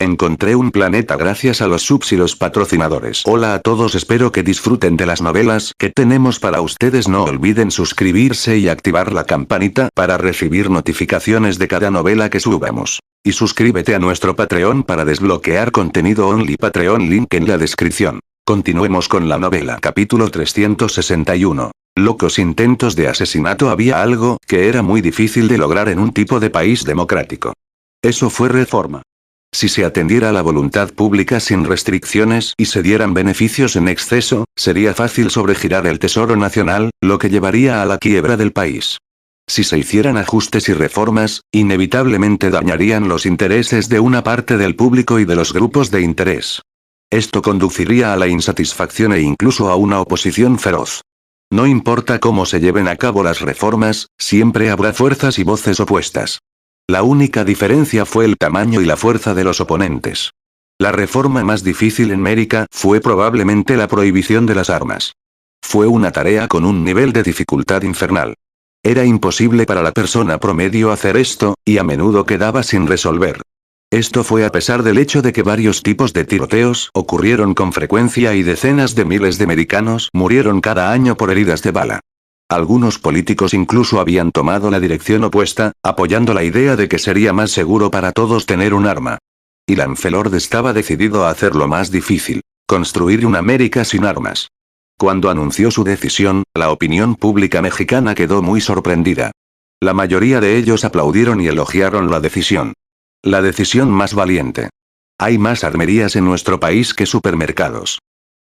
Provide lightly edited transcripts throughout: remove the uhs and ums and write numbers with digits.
Encontré un planeta gracias a los subs y los patrocinadores. Hola a todos, espero que disfruten de las novelas que tenemos para ustedes. No olviden suscribirse y activar la campanita para recibir notificaciones de cada novela que subamos. Y suscríbete a nuestro Patreon para desbloquear contenido only Patreon, link en la descripción. Continuemos con la novela. Capítulo 361. Locos intentos de asesinato. Había algo que era muy difícil de lograr en un tipo de país democrático. Eso fue reforma. Si se atendiera a la voluntad pública sin restricciones y se dieran beneficios en exceso, sería fácil sobregirar el tesoro nacional, lo que llevaría a la quiebra del país. Si se hicieran ajustes y reformas, inevitablemente dañarían los intereses de una parte del público y de los grupos de interés. Esto conduciría a la insatisfacción e incluso a una oposición feroz. No importa cómo se lleven a cabo las reformas, siempre habrá fuerzas y voces opuestas. La única diferencia fue el tamaño y la fuerza de los oponentes. La reforma más difícil en América fue probablemente la prohibición de las armas. Fue una tarea con un nivel de dificultad infernal. Era imposible para la persona promedio hacer esto, y a menudo quedaba sin resolver. Esto fue a pesar del hecho de que varios tipos de tiroteos ocurrieron con frecuencia y decenas de miles de americanos murieron cada año por heridas de bala. Algunos políticos incluso habían tomado la dirección opuesta, apoyando la idea de que sería más seguro para todos tener un arma. Y Lancelot estaba decidido a hacerlo más difícil: construir una América sin armas. Cuando anunció su decisión, la opinión pública mexicana quedó muy sorprendida. La mayoría de ellos aplaudieron y elogiaron la decisión. La decisión más valiente. Hay más armerías en nuestro país que supermercados.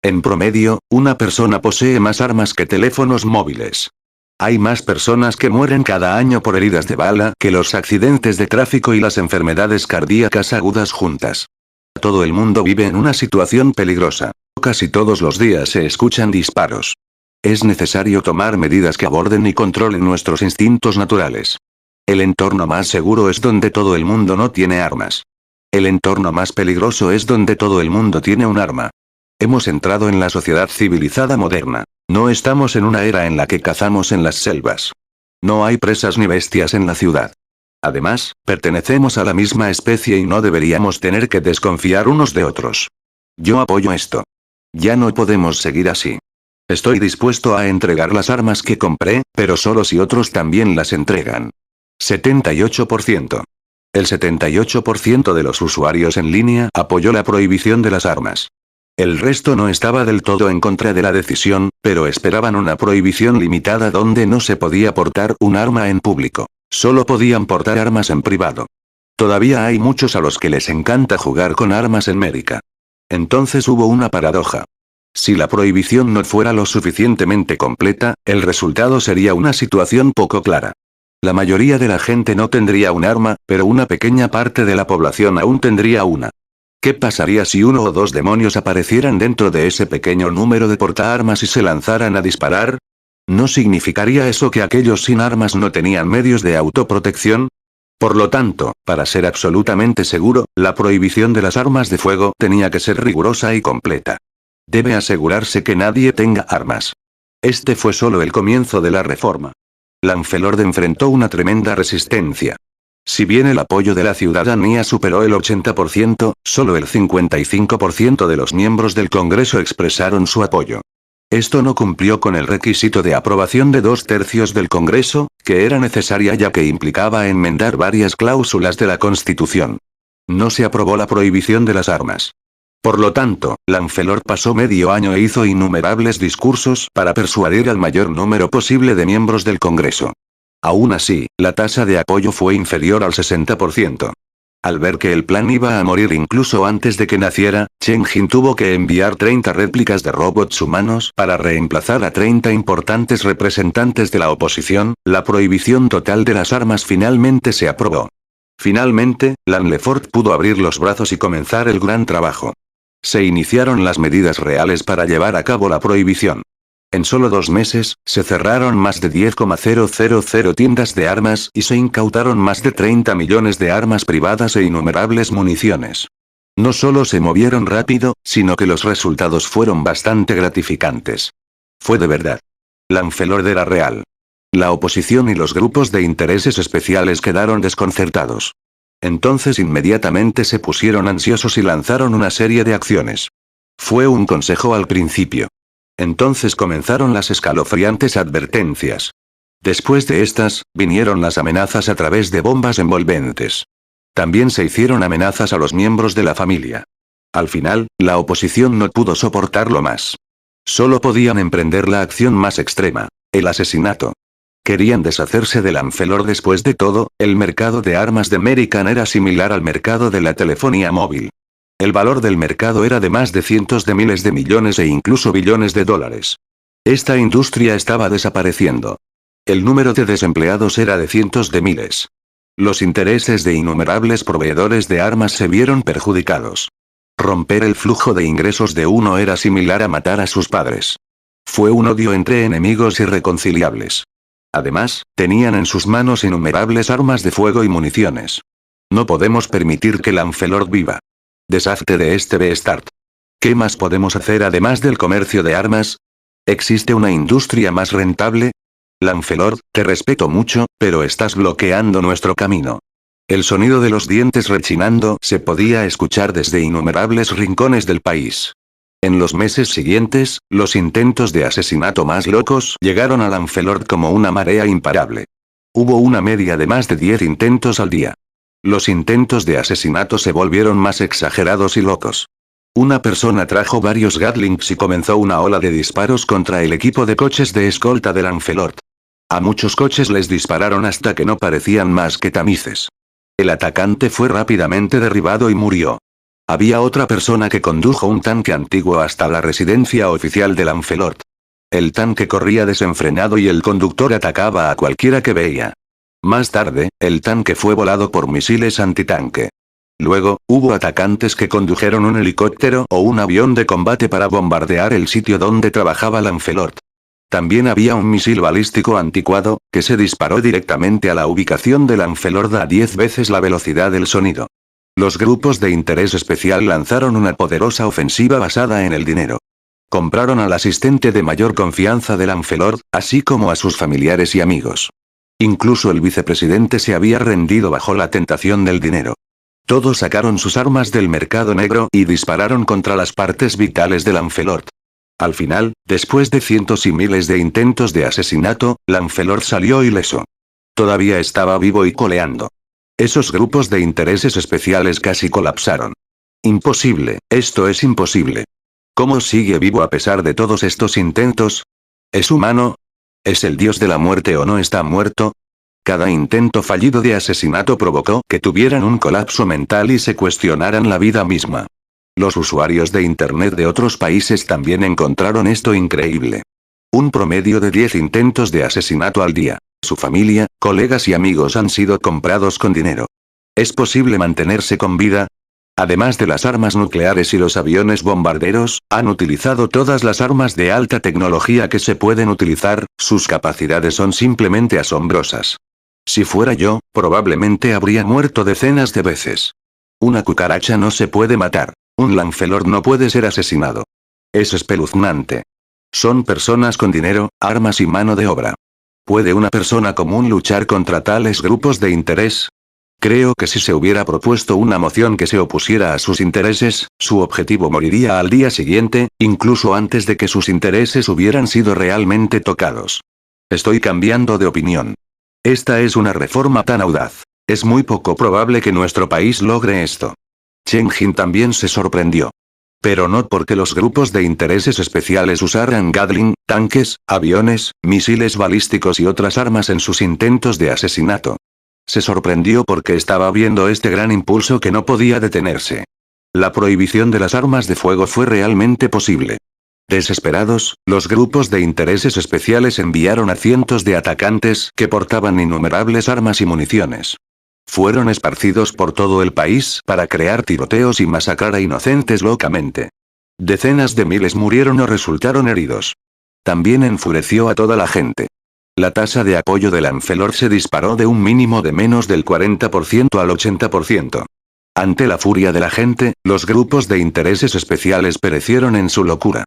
En promedio, una persona posee más armas que teléfonos móviles. Hay más personas que mueren cada año por heridas de bala que los accidentes de tráfico y las enfermedades cardíacas agudas juntas. Todo el mundo vive en una situación peligrosa. Casi todos los días se escuchan disparos. Es necesario tomar medidas que aborden y controlen nuestros instintos naturales. El entorno más seguro es donde todo el mundo no tiene armas. El entorno más peligroso es donde todo el mundo tiene un arma. Hemos entrado en la sociedad civilizada moderna. No estamos en una era en la que cazamos en las selvas. No hay presas ni bestias en la ciudad. Además, pertenecemos a la misma especie y no deberíamos tener que desconfiar unos de otros. Yo apoyo esto. Ya no podemos seguir así. Estoy dispuesto a entregar las armas que compré, pero solo si otros también las entregan. 78%. El 78% de los usuarios en línea apoyó la prohibición de las armas. El resto no estaba del todo en contra de la decisión, pero esperaban una prohibición limitada donde no se podía portar un arma en público. Solo podían portar armas en privado. Todavía hay muchos a los que les encanta jugar con armas en América. Entonces hubo una paradoja. Si la prohibición no fuera lo suficientemente completa, el resultado sería una situación poco clara. La mayoría de la gente no tendría un arma, pero una pequeña parte de la población aún tendría una. ¿Qué pasaría si uno o dos demonios aparecieran dentro de ese pequeño número de portaarmas y se lanzaran a disparar? ¿No significaría eso que aquellos sin armas no tenían medios de autoprotección? Por lo tanto, para ser absolutamente seguro, la prohibición de las armas de fuego tenía que ser rigurosa y completa. Debe asegurarse que nadie tenga armas. Este fue solo el comienzo de la reforma. Lancelot enfrentó una tremenda resistencia. Si bien el apoyo de la ciudadanía superó el 80%, solo el 55% de los miembros del Congreso expresaron su apoyo. Esto no cumplió con el requisito de aprobación de 2/3 del Congreso, que era necesaria ya que implicaba enmendar varias cláusulas de la Constitución. No se aprobó la prohibición de las armas. Por lo tanto, Lancelot pasó medio año e hizo innumerables discursos para persuadir al mayor número posible de miembros del Congreso. Aún así, la tasa de apoyo fue inferior al 60%. Al ver que el plan iba a morir incluso antes de que naciera, Chen Jin tuvo que enviar 30 réplicas de robots humanos para reemplazar a 30 importantes representantes de la oposición. La prohibición total de las armas finalmente se aprobó. Finalmente, Lancelot pudo abrir los brazos y comenzar el gran trabajo. Se iniciaron las medidas reales para llevar a cabo la prohibición. En solo 2 meses, se cerraron más de 10,000 tiendas de armas y se incautaron más de 30 millones de armas privadas e innumerables municiones. No solo se movieron rápido, sino que los resultados fueron bastante gratificantes. Fue de verdad. Lancelot era real. La oposición y los grupos de intereses especiales quedaron desconcertados. Entonces inmediatamente se pusieron ansiosos y lanzaron una serie de acciones. Fue un consejo al principio. Entonces comenzaron las escalofriantes advertencias. Después de estas, vinieron las amenazas a través de bombas envolventes. También se hicieron amenazas a los miembros de la familia. Al final, la oposición no pudo soportarlo más. Solo podían emprender la acción más extrema: el asesinato. Querían deshacerse de Lancelot. Después de todo, el mercado de armas de American era similar al mercado de la telefonía móvil. El valor del mercado era de más de cientos de miles de millones e incluso billones de dólares. Esta industria estaba desapareciendo. El número de desempleados era de cientos de miles. Los intereses de innumerables proveedores de armas se vieron perjudicados. Romper el flujo de ingresos de uno era similar a matar a sus padres. Fue un odio entre enemigos irreconciliables. Además, tenían en sus manos innumerables armas de fuego y municiones. No podemos permitir que Lancelot viva. Deshazte de este Beastart. ¿Qué más podemos hacer además del comercio de armas? ¿Existe una industria más rentable? Lancelot, te respeto mucho, pero estás bloqueando nuestro camino. El sonido de los dientes rechinando se podía escuchar desde innumerables rincones del país. En los meses siguientes, los intentos de asesinato más locos llegaron a Lancelot como una marea imparable. Hubo una media de más de 10 intentos al día. Los intentos de asesinato se volvieron más exagerados y locos. Una persona trajo varios Gatlings y comenzó una ola de disparos contra el equipo de coches de escolta de Lancelot. A muchos coches les dispararon hasta que no parecían más que tamices. El atacante fue rápidamente derribado y murió. Había otra persona que condujo un tanque antiguo hasta la residencia oficial de Lancelot. El tanque corría desenfrenado y el conductor atacaba a cualquiera que veía. Más tarde, el tanque fue volado por misiles antitanque. Luego, hubo atacantes que condujeron un helicóptero o un avión de combate para bombardear el sitio donde trabajaba Lancelot. También había un misil balístico anticuado, que se disparó directamente a la ubicación de Lancelot a 10 veces la velocidad del sonido. Los grupos de interés especial lanzaron una poderosa ofensiva basada en el dinero. Compraron al asistente de mayor confianza de Lancelot, así como a sus familiares y amigos. Incluso el vicepresidente se había rendido bajo la tentación del dinero. Todos sacaron sus armas del mercado negro y dispararon contra las partes vitales de Lancelot. Al final, después de cientos y miles de intentos de asesinato, Lancelot salió ileso. Todavía estaba vivo y coleando. Esos grupos de intereses especiales casi colapsaron. Imposible, esto es imposible. ¿Cómo sigue vivo a pesar de todos estos intentos? ¿Es humano? ¿Es el dios de la muerte o no está muerto? Cada intento fallido de asesinato provocó que tuvieran un colapso mental y se cuestionaran la vida misma. Los usuarios de Internet de otros países también encontraron esto increíble. Un promedio de 10 intentos de asesinato al día. Su familia, colegas y amigos han sido comprados con dinero. ¿Es posible mantenerse con vida? Además de las armas nucleares y los aviones bombarderos, han utilizado todas las armas de alta tecnología que se pueden utilizar, sus capacidades son simplemente asombrosas. Si fuera yo, probablemente habría muerto decenas de veces. Una cucaracha no se puede matar. Un Lancelot no puede ser asesinado. Es espeluznante. Son personas con dinero, armas y mano de obra. ¿Puede una persona común luchar contra tales grupos de interés? Creo que si se hubiera propuesto una moción que se opusiera a sus intereses, su objetivo moriría al día siguiente, incluso antes de que sus intereses hubieran sido realmente tocados. Estoy cambiando de opinión. Esta es una reforma tan audaz. Es muy poco probable que nuestro país logre esto. Chen Jin también se sorprendió. Pero no porque los grupos de intereses especiales usaran Gatling, tanques, aviones, misiles balísticos y otras armas en sus intentos de asesinato. Se sorprendió porque estaba viendo este gran impulso que no podía detenerse. La prohibición de las armas de fuego fue realmente posible. Desesperados, los grupos de intereses especiales enviaron a cientos de atacantes que portaban innumerables armas y municiones. Fueron esparcidos por todo el país para crear tiroteos y masacrar a inocentes locamente. Decenas de miles murieron o resultaron heridos. También enfureció a toda la gente. La tasa de apoyo de Lancelot se disparó de un mínimo de menos del 40% al 80%. Ante la furia de la gente, los grupos de intereses especiales perecieron en su locura.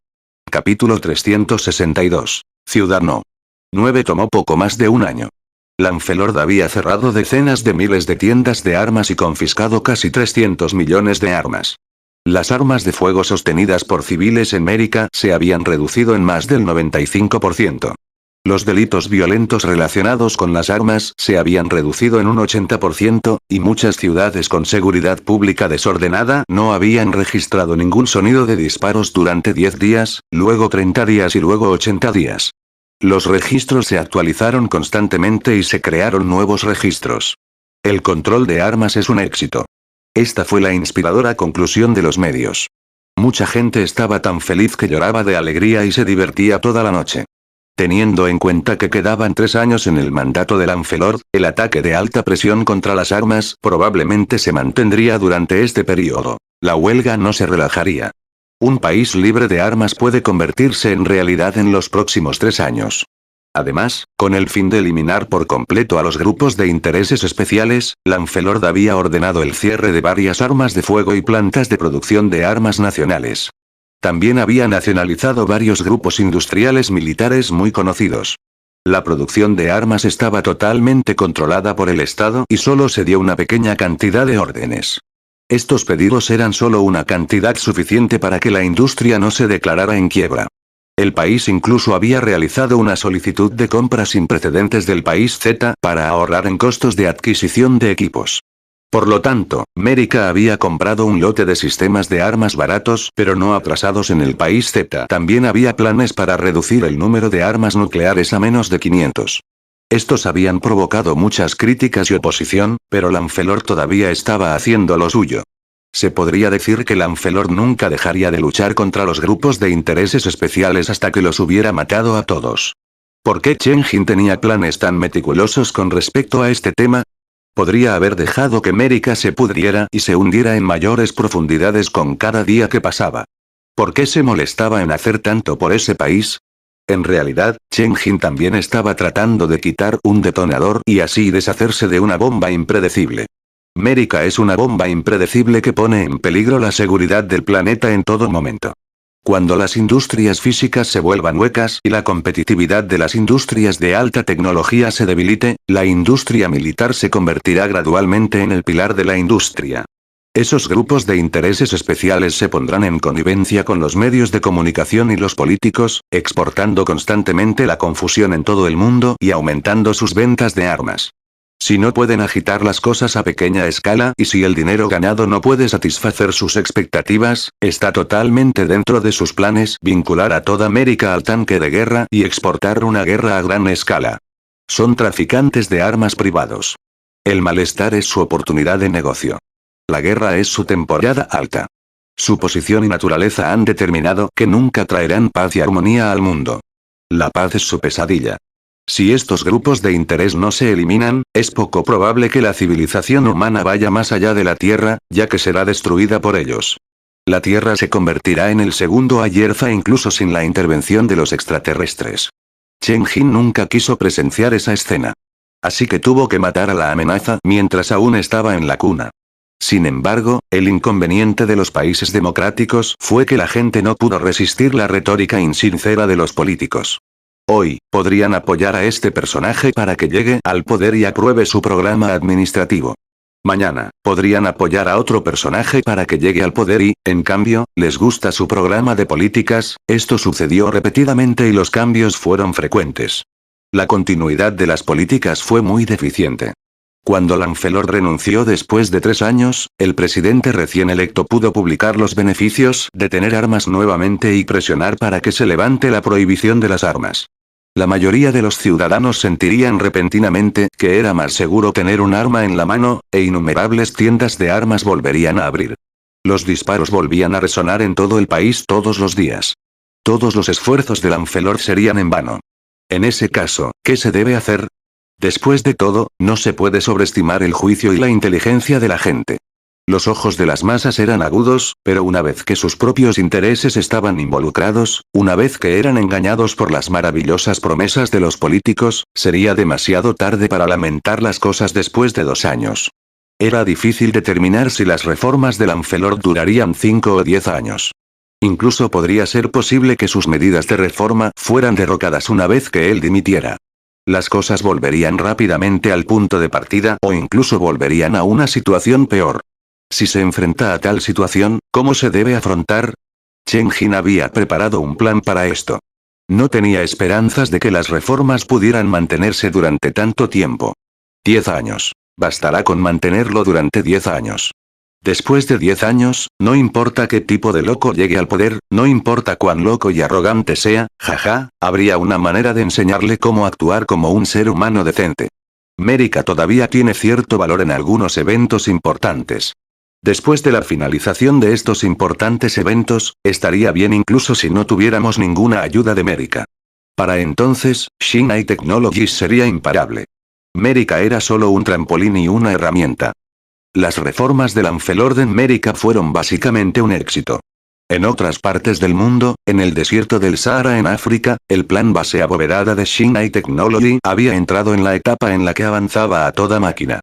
Capítulo 362. Ciudad No. 9 tomó poco más de un año. Lancelot había cerrado decenas de miles de tiendas de armas y confiscado casi 300 millones de armas. Las armas de fuego sostenidas por civiles en América se habían reducido en más del 95%. Los delitos violentos relacionados con las armas se habían reducido en un 80%, y muchas ciudades con seguridad pública desordenada no habían registrado ningún sonido de disparos durante 10 días, luego 30 días y luego 80 días. Los registros se actualizaron constantemente y se crearon nuevos registros. El control de armas es un éxito. Esta fue la inspiradora conclusión de los medios. Mucha gente estaba tan feliz que lloraba de alegría y se divertía toda la noche. Teniendo en cuenta que quedaban 3 años en el mandato de Lancelot, el ataque de alta presión contra las armas probablemente se mantendría durante este periodo. La huelga no se relajaría. Un país libre de armas puede convertirse en realidad en los próximos 3 años. Además, con el fin de eliminar por completo a los grupos de intereses especiales, Lancelot había ordenado el cierre de varias armas de fuego y plantas de producción de armas nacionales. También había nacionalizado varios grupos industriales militares muy conocidos. La producción de armas estaba totalmente controlada por el Estado y solo se dio una pequeña cantidad de órdenes. Estos pedidos eran solo una cantidad suficiente para que la industria no se declarara en quiebra. El país incluso había realizado una solicitud de compra sin precedentes del país Z para ahorrar en costos de adquisición de equipos. Por lo tanto, América había comprado un lote de sistemas de armas baratos pero no atrasados en el país Z. También había planes para reducir el número de armas nucleares a menos de 500. Estos habían provocado muchas críticas y oposición, pero Lancelot todavía estaba haciendo lo suyo. Se podría decir que Lancelot nunca dejaría de luchar contra los grupos de intereses especiales hasta que los hubiera matado a todos. ¿Por qué Chen Jin tenía planes tan meticulosos con respecto a este tema? Podría haber dejado que América se pudriera y se hundiera en mayores profundidades con cada día que pasaba. ¿Por qué se molestaba en hacer tanto por ese país? En realidad, Chen Jin también estaba tratando de quitar un detonador y así deshacerse de una bomba impredecible. América es una bomba impredecible que pone en peligro la seguridad del planeta en todo momento. Cuando las industrias físicas se vuelvan huecas y la competitividad de las industrias de alta tecnología se debilite, la industria militar se convertirá gradualmente en el pilar de la industria. Esos grupos de intereses especiales se pondrán en connivencia con los medios de comunicación y los políticos, exportando constantemente la confusión en todo el mundo y aumentando sus ventas de armas. Si no pueden agitar las cosas a pequeña escala y si el dinero ganado no puede satisfacer sus expectativas, está totalmente dentro de sus planes vincular a toda América al tanque de guerra y exportar una guerra a gran escala. Son traficantes de armas privados. El malestar es su oportunidad de negocio. La guerra es su temporada alta. Su posición y naturaleza han determinado que nunca traerán paz y armonía al mundo. La paz es su pesadilla. Si estos grupos de interés no se eliminan, es poco probable que la civilización humana vaya más allá de la Tierra, ya que será destruida por ellos. La Tierra se convertirá en el segundo Ayerza incluso sin la intervención de los extraterrestres. Chen Jin nunca quiso presenciar esa escena. Así que tuvo que matar a la amenaza mientras aún estaba en la cuna. Sin embargo, el inconveniente de los países democráticos fue que la gente no pudo resistir la retórica insincera de los políticos. Hoy, podrían apoyar a este personaje para que llegue al poder y apruebe su programa administrativo. Mañana, podrían apoyar a otro personaje para que llegue al poder y, en cambio, les gusta su programa de políticas. Esto sucedió repetidamente y los cambios fueron frecuentes. La continuidad de las políticas fue muy deficiente. Cuando Lancelot renunció después de 3 años, el presidente recién electo pudo publicar los beneficios de tener armas nuevamente y presionar para que se levante la prohibición de las armas. La mayoría de los ciudadanos sentirían repentinamente que era más seguro tener un arma en la mano, e innumerables tiendas de armas volverían a abrir. Los disparos volvían a resonar en todo el país todos los días. Todos los esfuerzos de Lancelot serían en vano. En ese caso, ¿qué se debe hacer? Después de todo, no se puede sobreestimar el juicio y la inteligencia de la gente. Los ojos de las masas eran agudos, pero una vez que sus propios intereses estaban involucrados, una vez que eran engañados por las maravillosas promesas de los políticos, sería demasiado tarde para lamentar las cosas después de 2 años. Era difícil determinar si las reformas de Lancelot durarían 5 o 10 años. Incluso podría ser posible que sus medidas de reforma fueran derrocadas una vez que él dimitiera. Las cosas volverían rápidamente al punto de partida o incluso volverían a una situación peor. Si se enfrenta a tal situación, ¿cómo se debe afrontar? Chen Jin había preparado un plan para esto. No tenía esperanzas de que las reformas pudieran mantenerse durante tanto tiempo. 10 años. Bastará con mantenerlo durante 10 años. Después de 10 años, no importa qué tipo de loco llegue al poder, no importa cuán loco y arrogante sea, jaja, habría una manera de enseñarle cómo actuar como un ser humano decente. Mérida todavía tiene cierto valor en algunos eventos importantes. Después de la finalización de estos importantes eventos, estaría bien incluso si no tuviéramos ninguna ayuda de Mérida. Para entonces, Shinai Technologies sería imparable. Mérida era solo un trampolín y una herramienta. Las reformas del Anfelorden Mérida fueron básicamente un éxito. En otras partes del mundo, en el desierto del Sahara en África, el plan base abovedada de Shinai Technology había entrado en la etapa en la que avanzaba a toda máquina.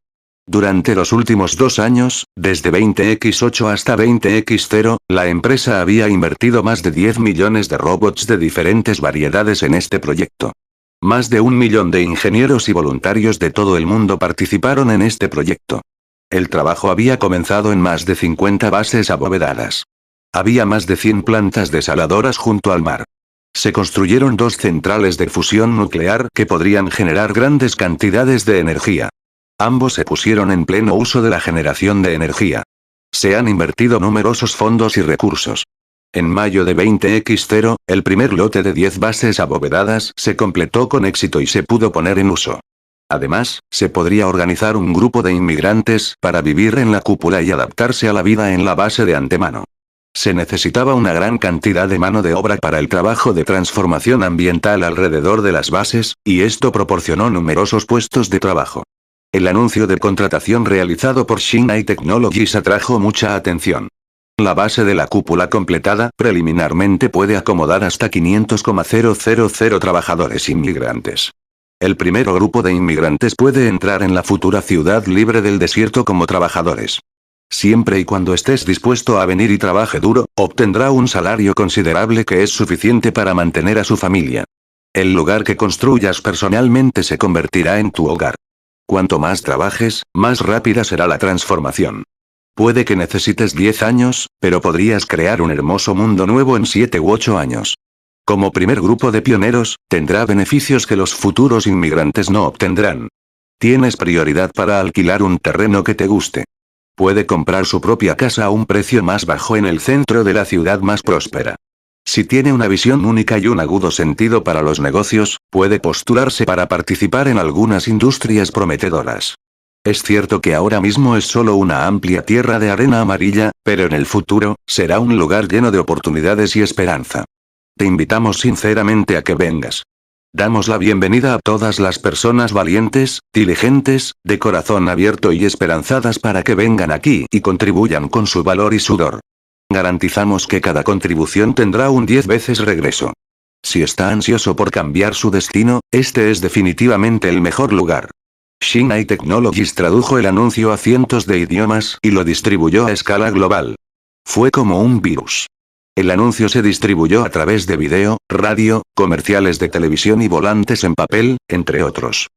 Durante los últimos 2 años, desde 20X8 hasta 20X0, la empresa había invertido más de 10 millones de robots de diferentes variedades en este proyecto. Más de 1 millón de ingenieros y voluntarios de todo el mundo participaron en este proyecto. El trabajo había comenzado en más de 50 bases abovedadas. Había más de 100 plantas desaladoras junto al mar. Se construyeron 2 centrales de fusión nuclear que podrían generar grandes cantidades de energía. Ambos se pusieron en pleno uso de la generación de energía. Se han invertido numerosos fondos y recursos. En mayo de 20X0, el primer lote de 10 bases abovedadas se completó con éxito y se pudo poner en uso. Además, se podría organizar un grupo de inmigrantes para vivir en la cúpula y adaptarse a la vida en la base de antemano. Se necesitaba una gran cantidad de mano de obra para el trabajo de transformación ambiental alrededor de las bases, y esto proporcionó numerosos puestos de trabajo. El anuncio de contratación realizado por Shinai Technologies atrajo mucha atención. La base de la cúpula completada preliminarmente puede acomodar hasta 500,000 trabajadores inmigrantes. El primer grupo de inmigrantes puede entrar en la futura ciudad libre del desierto como trabajadores. Siempre y cuando estés dispuesto a venir y trabaje duro, obtendrá un salario considerable que es suficiente para mantener a su familia. El lugar que construyas personalmente se convertirá en tu hogar. Cuanto más trabajes, más rápida será la transformación. Puede que necesites 10 años, pero podrías crear un hermoso mundo nuevo en 7 u 8 años. Como primer grupo de pioneros, tendrá beneficios que los futuros inmigrantes no obtendrán. Tienes prioridad para alquilar un terreno que te guste. Puede comprar su propia casa a un precio más bajo en el centro de la ciudad más próspera. Si tiene una visión única y un agudo sentido para los negocios, puede postularse para participar en algunas industrias prometedoras. Es cierto que ahora mismo es solo una amplia tierra de arena amarilla, pero en el futuro, será un lugar lleno de oportunidades y esperanza. Te invitamos sinceramente a que vengas. Damos la bienvenida a todas las personas valientes, diligentes, de corazón abierto y esperanzadas para que vengan aquí y contribuyan con su valor y sudor. Garantizamos que cada contribución tendrá un 10 veces regreso. Si está ansioso por cambiar su destino, este es definitivamente el mejor lugar. Shinai Technologies tradujo el anuncio a cientos de idiomas y lo distribuyó a escala global. Fue como un virus. El anuncio se distribuyó a través de video, radio, comerciales de televisión y volantes en papel, entre otros.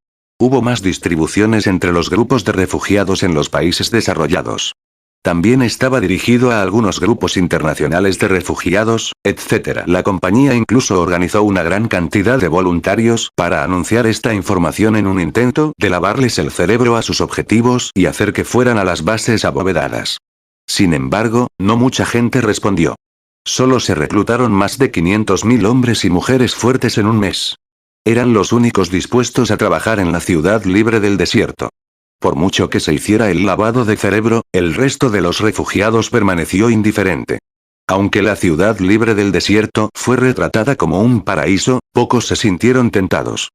Hubo más distribuciones entre los grupos de refugiados en los países desarrollados. También estaba dirigido a algunos grupos internacionales de refugiados, etc. La compañía incluso organizó una gran cantidad de voluntarios para anunciar esta información en un intento de lavarles el cerebro a sus objetivos y hacer que fueran a las bases abovedadas. Sin embargo, no mucha gente respondió. Solo se reclutaron más de 500.000 hombres y mujeres fuertes en un mes. Eran los únicos dispuestos a trabajar en la ciudad libre del desierto. Por mucho que se hiciera el lavado de cerebro, el resto de los refugiados permaneció indiferente. Aunque la ciudad libre del desierto fue retratada como un paraíso, pocos se sintieron tentados.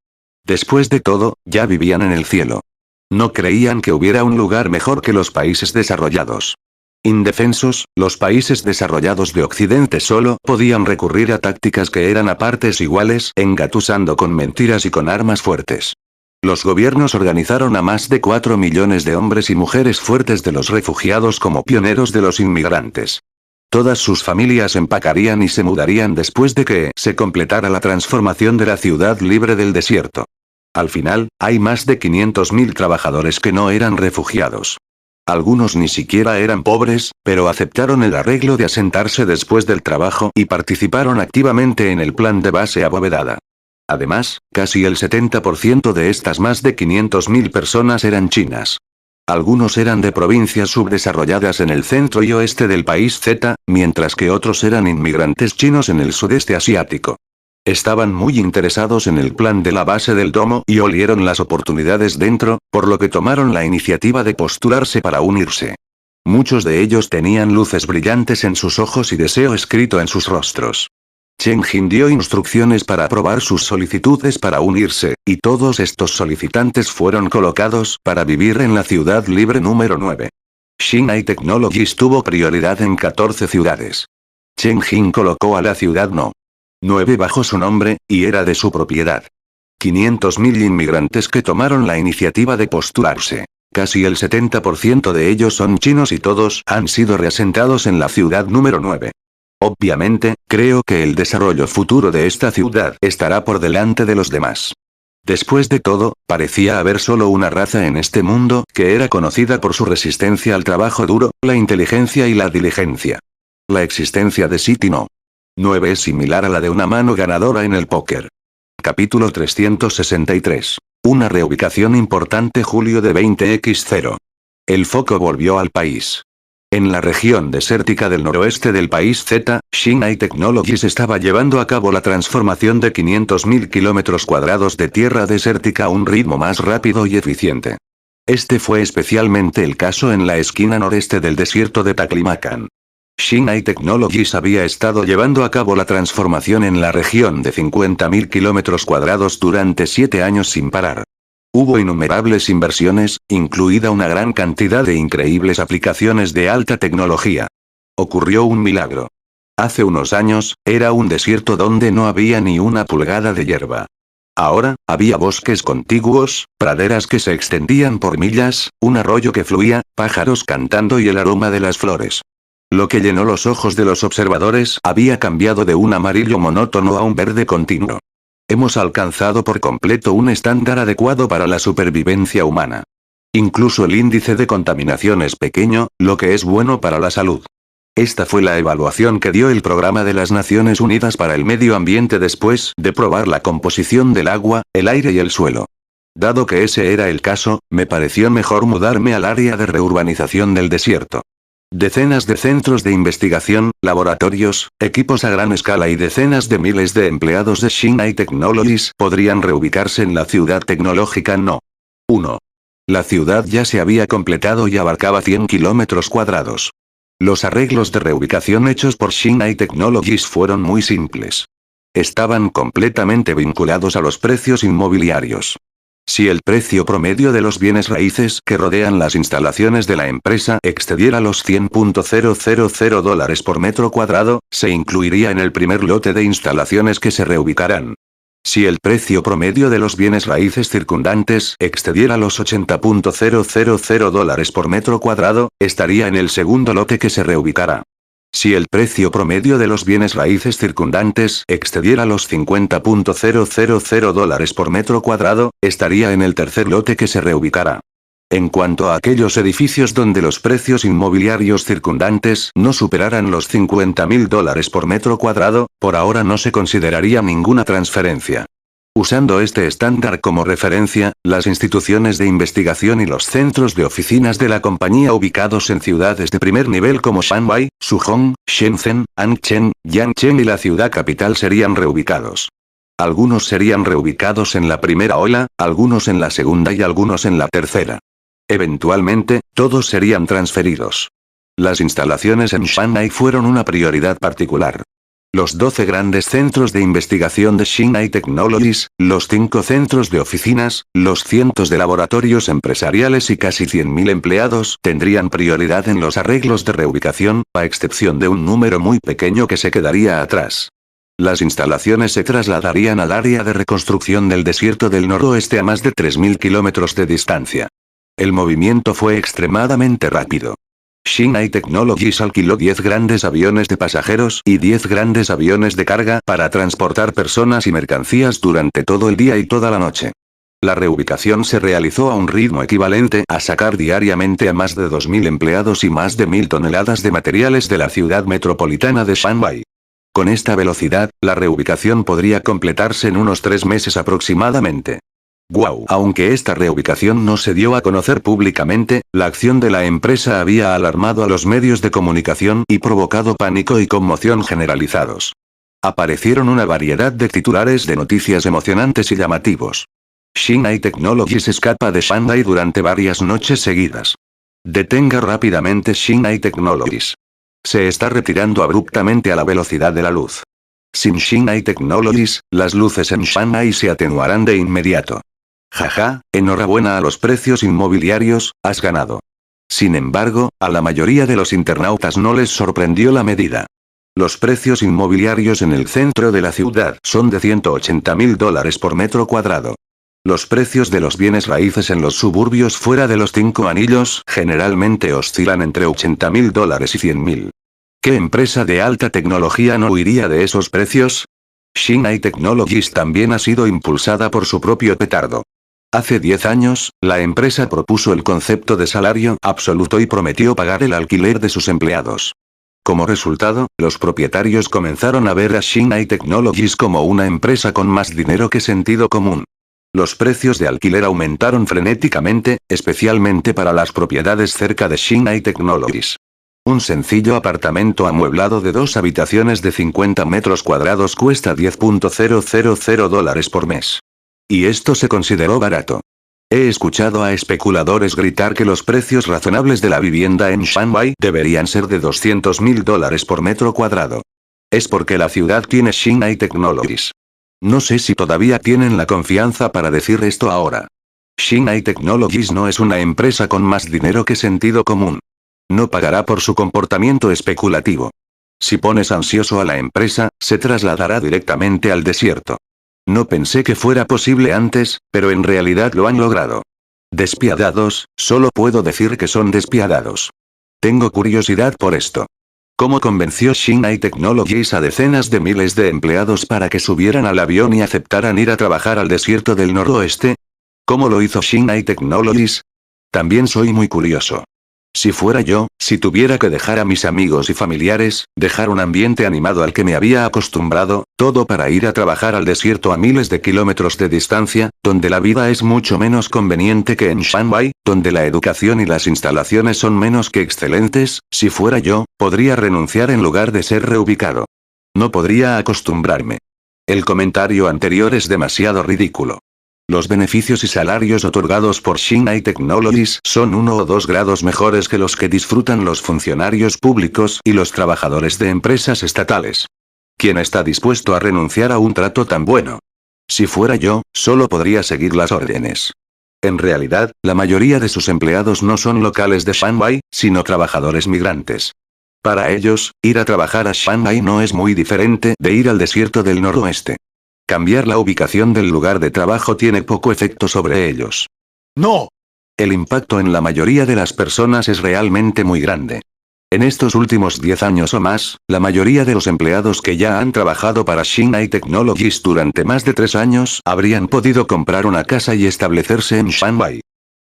Después de todo, ya vivían en el cielo. No creían que hubiera un lugar mejor que los países desarrollados. Indefensos, los países desarrollados de Occidente solo podían recurrir a tácticas que eran a partes iguales, engatusando con mentiras y con armas fuertes. Los gobiernos organizaron a más de 4 millones de hombres y mujeres fuertes de los refugiados como pioneros de los inmigrantes. Todas sus familias empacarían y se mudarían después de que se completara la transformación de la ciudad libre del desierto. Al final, hay más de 500.000 trabajadores que no eran refugiados. Algunos ni siquiera eran pobres, pero aceptaron el arreglo de asentarse después del trabajo y participaron activamente en el plan de base abovedada. Además, casi el 70% de estas más de 500.000 personas eran chinas. Algunos eran de provincias subdesarrolladas en el centro y oeste del país Z, mientras que otros eran inmigrantes chinos en el sudeste asiático. Estaban muy interesados en el plan de la base del domo y olieron las oportunidades dentro, por lo que tomaron la iniciativa de postularse para unirse. Muchos de ellos tenían luces brillantes en sus ojos y deseo escrito en sus rostros. Chen Jin dio instrucciones para aprobar sus solicitudes para unirse, y todos estos solicitantes fueron colocados para vivir en la ciudad libre número 9. Shinai Technologies tuvo prioridad en 14 ciudades. Chen Jin colocó a la ciudad No. 9 bajo su nombre, y era de su propiedad. 500.000 inmigrantes que tomaron la iniciativa de postularse. Casi el 70% de ellos son chinos y todos han sido reasentados en la ciudad número 9. Obviamente, creo que el desarrollo futuro de esta ciudad estará por delante de los demás. Después de todo, parecía haber solo una raza en este mundo que era conocida por su resistencia al trabajo duro, la inteligencia y la diligencia. La existencia de City No. 9 es similar a la de una mano ganadora en el póker. Capítulo 363. Una reubicación importante julio de 20x0. El foco volvió al país. En la región desértica del noroeste del país Z, Shinai Technologies estaba llevando a cabo la transformación de 500.000 kilómetros cuadrados de tierra desértica a un ritmo más rápido y eficiente. Este fue especialmente el caso en la esquina noreste del desierto de Taclimacan. Shinai Technologies había estado llevando a cabo la transformación en la región de 50.000 kilómetros cuadrados durante 7 años sin parar. Hubo innumerables inversiones, incluida una gran cantidad de increíbles aplicaciones de alta tecnología. Ocurrió un milagro. Hace unos años, era un desierto donde no había ni una pulgada de hierba. Ahora, había bosques contiguos, praderas que se extendían por millas, un arroyo que fluía, pájaros cantando y el aroma de las flores. Lo que llenó los ojos de los observadores había cambiado de un amarillo monótono a un verde continuo. Hemos alcanzado por completo un estándar adecuado para la supervivencia humana. Incluso el índice de contaminación es pequeño, lo que es bueno para la salud. Esta fue la evaluación que dio el Programa de las Naciones Unidas para el Medio Ambiente después de probar la composición del agua, el aire y el suelo. Dado que ese era el caso, me pareció mejor mudarme al área de reurbanización del desierto. Decenas de centros de investigación, laboratorios, equipos a gran escala y decenas de miles de empleados de Shinai Technologies podrían reubicarse en la ciudad tecnológica No. 1. La ciudad ya se había completado y abarcaba 100 kilómetros cuadrados. Los arreglos de reubicación hechos por Shinai Technologies fueron muy simples. Estaban completamente vinculados a los precios inmobiliarios. Si el precio promedio de los bienes raíces que rodean las instalaciones de la empresa excediera los $100,000 por metro cuadrado, se incluiría en el primer lote de instalaciones que se reubicarán. Si el precio promedio de los bienes raíces circundantes excediera los $80,000 por metro cuadrado, estaría en el segundo lote que se reubicará. Si el precio promedio de los bienes raíces circundantes excediera los $50,000 por metro cuadrado, estaría en el tercer lote que se reubicará. En cuanto a aquellos edificios donde los precios inmobiliarios circundantes no superaran los $50,000 por metro cuadrado, por ahora no se consideraría ninguna transferencia. Usando este estándar como referencia, las instituciones de investigación y los centros de oficinas de la compañía ubicados en ciudades de primer nivel como Shanghai, Suzhou, Shenzhen, Anchen, Yangcheng y la ciudad capital serían reubicados. Algunos serían reubicados en la primera ola, algunos en la segunda y algunos en la tercera. Eventualmente, todos serían transferidos. Las instalaciones en Shanghai fueron una prioridad particular. Los 12 grandes centros de investigación de Shinai Technologies, los 5 centros de oficinas, los cientos de laboratorios empresariales y casi 100.000 empleados tendrían prioridad en los arreglos de reubicación, a excepción de un número muy pequeño que se quedaría atrás. Las instalaciones se trasladarían al área de reconstrucción del desierto del noroeste a más de 3.000 kilómetros de distancia. El movimiento fue extremadamente rápido. Shinai Technologies alquiló 10 grandes aviones de pasajeros y 10 grandes aviones de carga para transportar personas y mercancías durante todo el día y toda la noche. La reubicación se realizó a un ritmo equivalente a sacar diariamente a más de 2.000 empleados y más de 1.000 toneladas de materiales de la ciudad metropolitana de Shanghái. Con esta velocidad, la reubicación podría completarse en unos 3 meses aproximadamente. ¡Guau! Aunque esta reubicación no se dio a conocer públicamente, la acción de la empresa había alarmado a los medios de comunicación y provocado pánico y conmoción generalizados. Aparecieron una variedad de titulares de noticias emocionantes y llamativos. Shinai Technologies escapa de Shanghái durante varias noches seguidas. Detenga rápidamente Shinai Technologies. Se está retirando abruptamente a la velocidad de la luz. Sin Shinai Technologies, las luces en Shanghái se atenuarán de inmediato. Jaja, enhorabuena a los precios inmobiliarios, has ganado. Sin embargo, a la mayoría de los internautas no les sorprendió la medida. Los precios inmobiliarios en el centro de la ciudad son de $180.000 por metro cuadrado. Los precios de los bienes raíces en los suburbios fuera de los 5 anillos generalmente oscilan entre $80.000 y $100.000. ¿Qué empresa de alta tecnología no huiría de esos precios? Shinai Technologies también ha sido impulsada por su propio petardo. Hace 10 años, la empresa propuso el concepto de salario absoluto y prometió pagar el alquiler de sus empleados. Como resultado, los propietarios comenzaron a ver a Shinai Technologies como una empresa con más dinero que sentido común. Los precios de alquiler aumentaron frenéticamente, especialmente para las propiedades cerca de Shinai Technologies. Un sencillo apartamento amueblado de 2 habitaciones de 50 metros cuadrados cuesta $10.000 por mes. Y esto se consideró barato. He escuchado a especuladores gritar que los precios razonables de la vivienda en Shanghái deberían ser de $200.000 por metro cuadrado. Es porque la ciudad tiene Shinai Technologies. No sé si todavía tienen la confianza para decir esto ahora. Shinai Technologies no es una empresa con más dinero que sentido común. No pagará por su comportamiento especulativo. Si pones ansioso a la empresa, se trasladará directamente al desierto. No pensé que fuera posible antes, pero en realidad lo han logrado. Despiadados, solo puedo decir que son despiadados. Tengo curiosidad por esto. ¿Cómo convenció Shinai Technologies a decenas de miles de empleados para que subieran al avión y aceptaran ir a trabajar al desierto del noroeste? ¿Cómo lo hizo Shinai Technologies? También soy muy curioso. Si fuera yo, si tuviera que dejar a mis amigos y familiares, dejar un ambiente animado al que me había acostumbrado, todo para ir a trabajar al desierto a miles de kilómetros de distancia, donde la vida es mucho menos conveniente que en Shanghái, donde la educación y las instalaciones son menos que excelentes, si fuera yo, podría renunciar en lugar de ser reubicado. No podría acostumbrarme. El comentario anterior es demasiado ridículo. Los beneficios y salarios otorgados por Shinai Technologies son 1 o 2 grados mejores que los que disfrutan los funcionarios públicos y los trabajadores de empresas estatales. ¿Quién está dispuesto a renunciar a un trato tan bueno? Si fuera yo, solo podría seguir las órdenes. En realidad, la mayoría de sus empleados no son locales de Shanghái, sino trabajadores migrantes. Para ellos, ir a trabajar a Shanghái no es muy diferente de ir al desierto del noroeste. Cambiar la ubicación del lugar de trabajo tiene poco efecto sobre ellos. ¡No! El impacto en la mayoría de las personas es realmente muy grande. En estos últimos 10 años o más, la mayoría de los empleados que ya han trabajado para Shinai Technologies durante más de 3 años habrían podido comprar una casa y establecerse en Shanghái.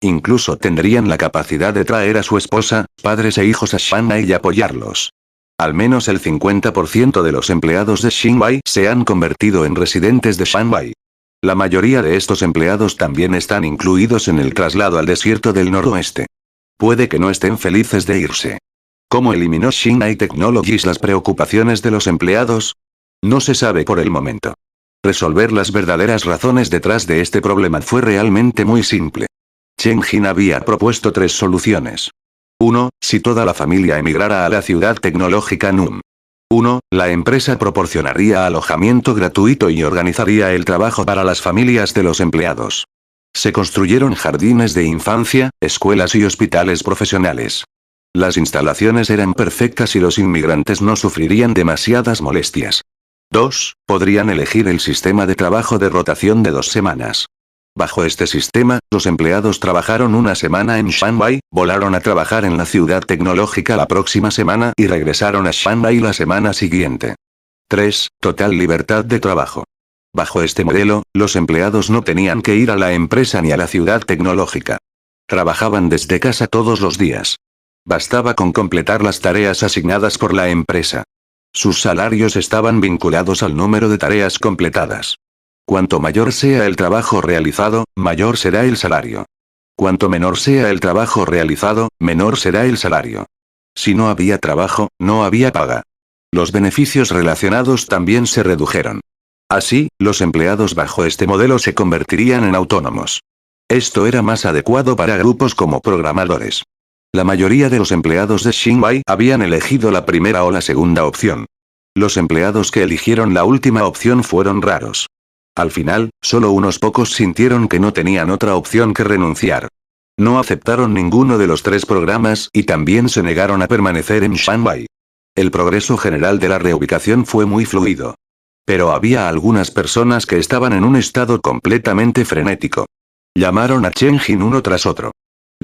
Incluso tendrían la capacidad de traer a su esposa, padres e hijos a Shanghái y apoyarlos. Al menos el 50% de los empleados de Shinghái se han convertido en residentes de Shanghái. La mayoría de estos empleados también están incluidos en el traslado al desierto del noroeste. Puede que no estén felices de irse. ¿Cómo eliminó Shinai Technologies las preocupaciones de los empleados? No se sabe por el momento. Resolver las verdaderas razones detrás de este problema fue realmente muy simple. Chen Jin había propuesto 3 soluciones. 1. Si toda la familia emigrara a la ciudad tecnológica NUM. 1. La empresa proporcionaría alojamiento gratuito y organizaría el trabajo para las familias de los empleados. Se construyeron jardines de infancia, escuelas y hospitales profesionales. Las instalaciones eran perfectas y los inmigrantes no sufrirían demasiadas molestias. 2. Podrían elegir el sistema de trabajo de rotación de 2 semanas. Bajo este sistema, los empleados trabajaron una semana en Shanghái, volaron a trabajar en la ciudad tecnológica la próxima semana y regresaron a Shanghái la semana siguiente. 3. Total libertad de trabajo. Bajo este modelo, los empleados no tenían que ir a la empresa ni a la ciudad tecnológica. Trabajaban desde casa todos los días. Bastaba con completar las tareas asignadas por la empresa. Sus salarios estaban vinculados al número de tareas completadas. Cuanto mayor sea el trabajo realizado, mayor será el salario. Cuanto menor sea el trabajo realizado, menor será el salario. Si no había trabajo, no había paga. Los beneficios relacionados también se redujeron. Así, los empleados bajo este modelo se convertirían en autónomos. Esto era más adecuado para grupos como programadores. La mayoría de los empleados de Xinbai habían elegido la primera o la segunda opción. Los empleados que eligieron la última opción fueron raros. Al final, solo unos pocos sintieron que no tenían otra opción que renunciar. No aceptaron ninguno de los 3 programas y también se negaron a permanecer en Shanghai. El progreso general de la reubicación fue muy fluido. Pero había algunas personas que estaban en un estado completamente frenético. Llamaron a Chen Jin uno tras otro.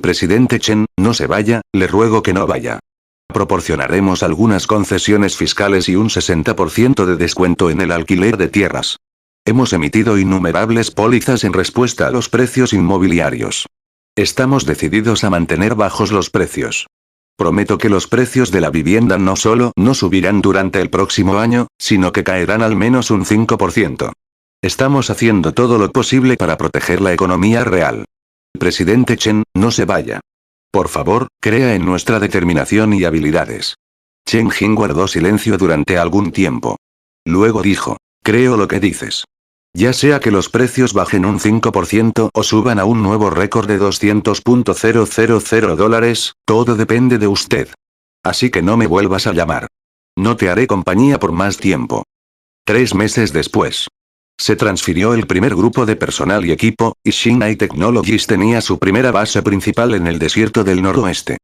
Presidente Chen, no se vaya, le ruego que no vaya. Proporcionaremos algunas concesiones fiscales y un 60% de descuento en el alquiler de tierras. Hemos emitido innumerables pólizas en respuesta a los precios inmobiliarios. Estamos decididos a mantener bajos los precios. Prometo que los precios de la vivienda no solo no subirán durante el próximo año, sino que caerán al menos un 5%. Estamos haciendo todo lo posible para proteger la economía real. Presidente Chen, no se vaya. Por favor, crea en nuestra determinación y habilidades. Chen Jin guardó silencio durante algún tiempo. Luego dijo, creo lo que dices. Ya sea que los precios bajen un 5% o suban a un nuevo récord de $200.000, todo depende de usted. Así que no me vuelvas a llamar. No te haré compañía por más tiempo. 3 meses después. Se transfirió el primer grupo de personal y equipo, y Xinhai Technologies tenía su primera base principal en el desierto del noroeste.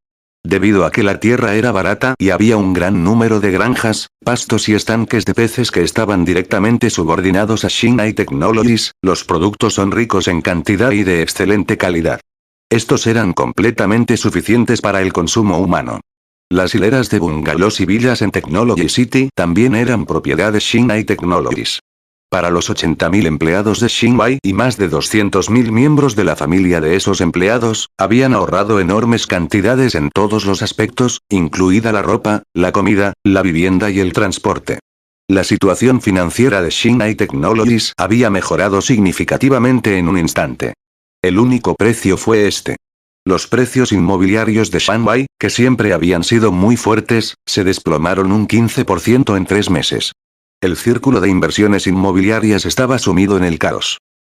Debido a que la tierra era barata y había un gran número de granjas, pastos y estanques de peces que estaban directamente subordinados a Xinhai Technologies, los productos son ricos en cantidad y de excelente calidad. Estos eran completamente suficientes para el consumo humano. Las hileras de bungalows y villas en Technology City también eran propiedad de Xinhai Technologies. Para los 80.000 empleados de Xinbai y más de 200.000 miembros de la familia de esos empleados, habían ahorrado enormes cantidades en todos los aspectos, incluida la ropa, la comida, la vivienda y el transporte. La situación financiera de Xinhai Technologies había mejorado significativamente en un instante. El único precio fue este. Los precios inmobiliarios de Shanghai, que siempre habían sido muy fuertes, se desplomaron un 15% en 3 meses. El círculo de inversiones inmobiliarias estaba sumido en el caos.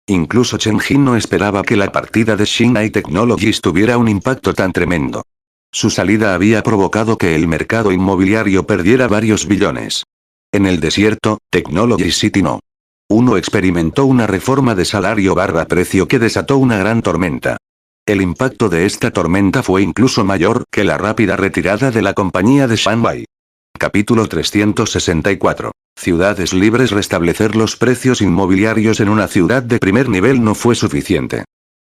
Incluso Chen Jin no esperaba que la partida de Xinhai Technologies tuviera un impacto tan tremendo. Su salida había provocado que el mercado inmobiliario perdiera varios billones. En el desierto, Technology City no. Uno experimentó una reforma de salario/precio que desató una gran tormenta. El impacto de esta tormenta fue incluso mayor que la rápida retirada de la compañía de Shanghai. Capítulo 364. Ciudades libres. Restablecer los precios inmobiliarios en una ciudad de primer nivel no fue suficiente.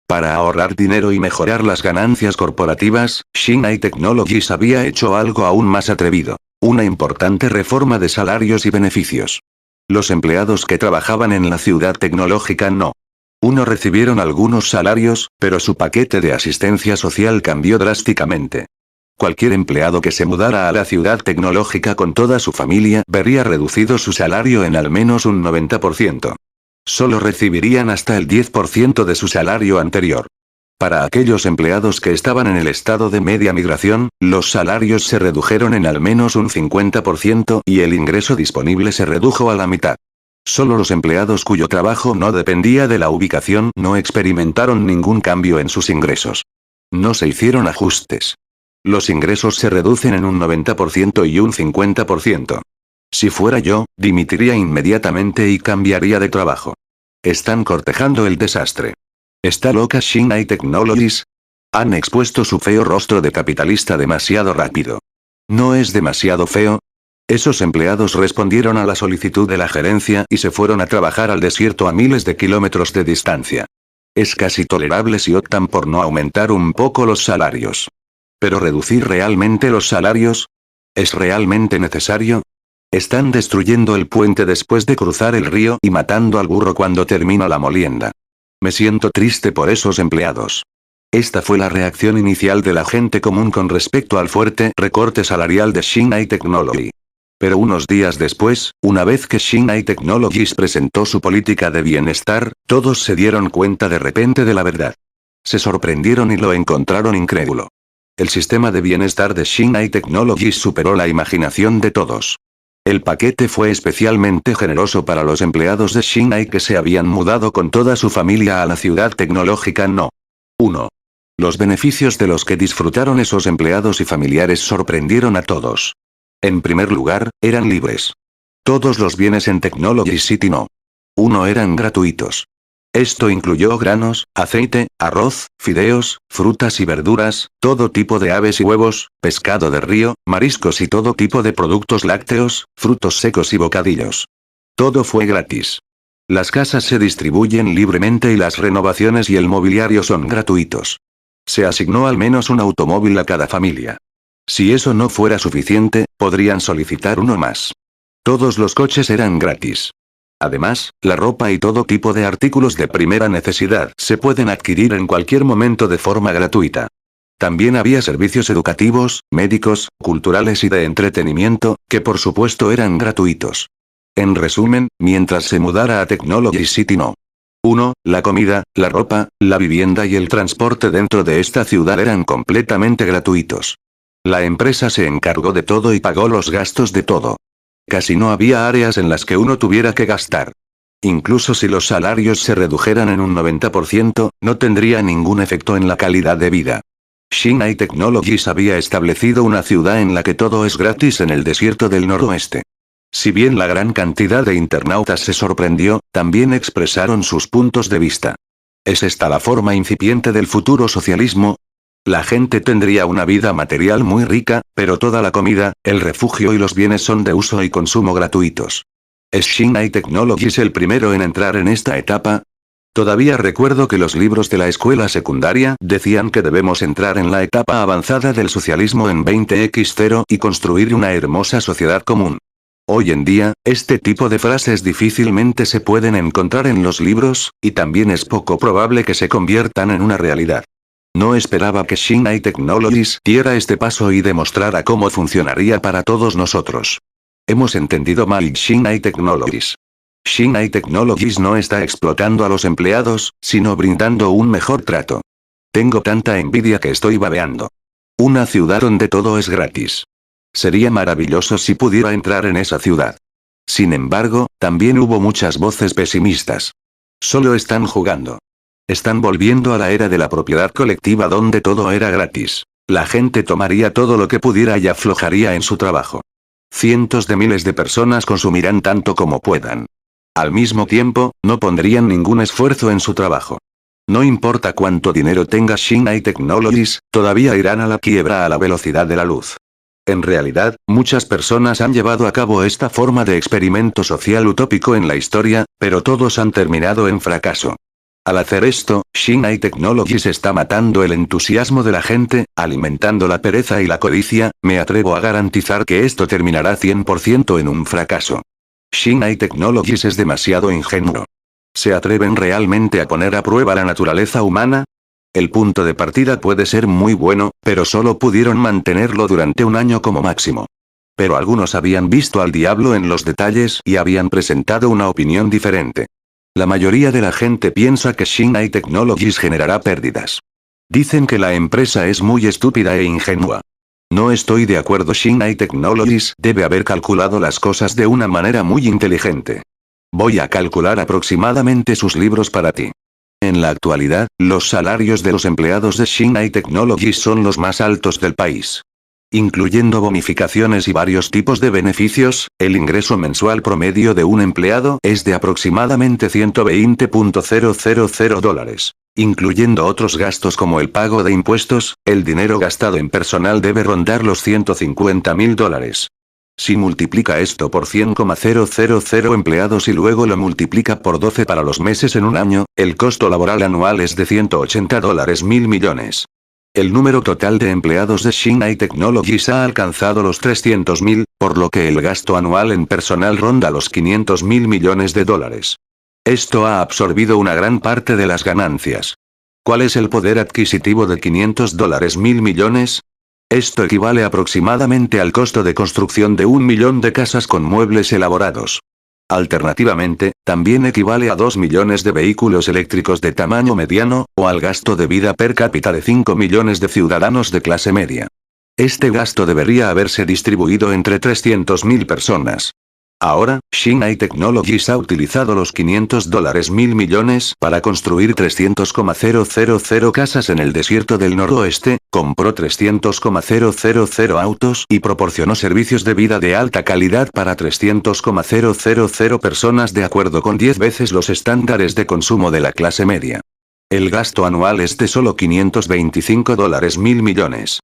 Para ahorrar dinero y mejorar las ganancias corporativas, Xinhai Technologies había hecho algo aún más atrevido. Una importante reforma de salarios y beneficios. Los empleados que trabajaban en la ciudad tecnológica no. Uno recibieron algunos salarios, pero su paquete de asistencia social cambió drásticamente. Cualquier empleado que se mudara a la ciudad tecnológica con toda su familia vería reducido su salario en al menos un 90%. Solo recibirían hasta el 10% de su salario anterior. Para aquellos empleados que estaban en el estado de media migración, los salarios se redujeron en al menos un 50% y el ingreso disponible se redujo a la mitad. Solo los empleados cuyo trabajo no dependía de la ubicación no experimentaron ningún cambio en sus ingresos. No se hicieron ajustes. Los ingresos se reducen en un 90% y un 50%. Si fuera yo, dimitiría inmediatamente y cambiaría de trabajo. Están cortejando el desastre. ¿Está loca Xinhai Technologies? Han expuesto su feo rostro de capitalista demasiado rápido. ¿No es demasiado feo? Esos empleados respondieron a la solicitud de la gerencia y se fueron a trabajar al desierto a miles de kilómetros de distancia. Es casi tolerable si optan por no aumentar un poco los salarios. ¿Pero reducir realmente los salarios? ¿Es realmente necesario? Están destruyendo el puente después de cruzar el río y matando al burro cuando termina la molienda. Me siento triste por esos empleados. Esta fue la reacción inicial de la gente común con respecto al fuerte recorte salarial de Shinai Technology. Pero unos días después, una vez que Shinai Technologies presentó su política de bienestar, todos se dieron cuenta de repente de la verdad. Se sorprendieron y lo encontraron incrédulo. El sistema de bienestar de Shinai Technologies superó la imaginación de todos. El paquete fue especialmente generoso para los empleados de Shinai que se habían mudado con toda su familia a la ciudad tecnológica No. 1. Los beneficios de los que disfrutaron esos empleados y familiares sorprendieron a todos. En primer lugar, eran libres. Todos los bienes en Technology City No. 1 eran gratuitos. Esto incluyó granos, aceite, arroz, fideos, frutas y verduras, todo tipo de aves y huevos, pescado de río, mariscos y todo tipo de productos lácteos, frutos secos y bocadillos. Todo fue gratis. Las casas se distribuyen libremente y las renovaciones y el mobiliario son gratuitos. Se asignó al menos un automóvil a cada familia. Si eso no fuera suficiente, podrían solicitar uno más. Todos los coches eran gratis. Además, la ropa y todo tipo de artículos de primera necesidad se pueden adquirir en cualquier momento de forma gratuita. También había servicios educativos, médicos, culturales y de entretenimiento, que por supuesto eran gratuitos. En resumen, mientras se mudara a Technology City No. 1, la comida, la ropa, la vivienda y el transporte dentro de esta ciudad eran completamente gratuitos. La empresa se encargó de todo y pagó los gastos de todo. Casi no había áreas en las que uno tuviera que gastar. Incluso si los salarios se redujeran en un 90%, no tendría ningún efecto en la calidad de vida. Shinai Technologies había establecido una ciudad en la que todo es gratis en el desierto del noroeste. Si bien la gran cantidad de internautas se sorprendió, también expresaron sus puntos de vista. ¿Es esta la forma incipiente del futuro socialismo? La gente tendría una vida material muy rica, pero toda la comida, el refugio y los bienes son de uso y consumo gratuitos. ¿Es Shinai Technologies el primero en entrar en esta etapa? Todavía recuerdo que los libros de la escuela secundaria decían que debemos entrar en la etapa avanzada del socialismo en 20x0 y construir una hermosa sociedad común. Hoy en día, este tipo de frases difícilmente se pueden encontrar en los libros, y también es poco probable que se conviertan en una realidad. No esperaba que Shinai Technologies diera este paso y demostrara cómo funcionaría para todos nosotros. Hemos entendido mal Shinai Technologies. Shinai Technologies no está explotando a los empleados, sino brindando un mejor trato. Tengo tanta envidia que estoy babeando. Una ciudad donde todo es gratis. Sería maravilloso si pudiera entrar en esa ciudad. Sin embargo, también hubo muchas voces pesimistas. Solo están jugando. Están volviendo a la era de la propiedad colectiva donde todo era gratis. La gente tomaría todo lo que pudiera y aflojaría en su trabajo. Cientos de miles de personas consumirán tanto como puedan. Al mismo tiempo, no pondrían ningún esfuerzo en su trabajo. No importa cuánto dinero tenga Shinai Technologies, todavía irán a la quiebra a la velocidad de la luz. En realidad, muchas personas han llevado a cabo esta forma de experimento social utópico en la historia, pero todos han terminado en fracaso. Al hacer esto, Shinai Technologies está matando el entusiasmo de la gente, alimentando la pereza y la codicia. Me atrevo a garantizar que esto terminará 100% en un fracaso. Shinai Technologies es demasiado ingenuo. ¿Se atreven realmente a poner a prueba la naturaleza humana? El punto de partida puede ser muy bueno, pero solo pudieron mantenerlo durante un año como máximo. Pero algunos habían visto al diablo en los detalles y habían presentado una opinión diferente. La mayoría de la gente piensa que Shinai Technologies generará pérdidas. Dicen que la empresa es muy estúpida e ingenua. No estoy de acuerdo. Shinai Technologies debe haber calculado las cosas de una manera muy inteligente. Voy a calcular aproximadamente sus libros para ti. En la actualidad, los salarios de los empleados de Shinai Technologies son los más altos del país. Incluyendo bonificaciones y varios tipos de beneficios, el ingreso mensual promedio de un empleado es de aproximadamente $120.000. Incluyendo otros gastos como el pago de impuestos, el dinero gastado en personal debe rondar los $150.000. Si multiplica esto por 100,000 empleados y luego lo multiplica por 12 para los meses en un año, el costo laboral anual es de $180.000 millones. El número total de empleados de Shinai Technologies ha alcanzado los 300.000, por lo que el gasto anual en personal ronda los 500.000 millones de dólares. Esto ha absorbido una gran parte de las ganancias. ¿Cuál es el poder adquisitivo de $500.000 millones? Esto equivale aproximadamente al costo de construcción de 1 millón de casas con muebles elaborados. Alternativamente, también equivale a 2 millones de vehículos eléctricos de tamaño mediano, o al gasto de vida per cápita de 5 millones de ciudadanos de clase media. Este gasto debería haberse distribuido entre 300.000 personas. Ahora, Shinai Technologies ha utilizado los $500.000 millones para construir 300,000 casas en el desierto del noroeste, compró 300,000 autos y proporcionó servicios de vida de alta calidad para 300,000 personas de acuerdo con 10 veces los estándares de consumo de la clase media. El gasto anual es de solo $525.000 millones.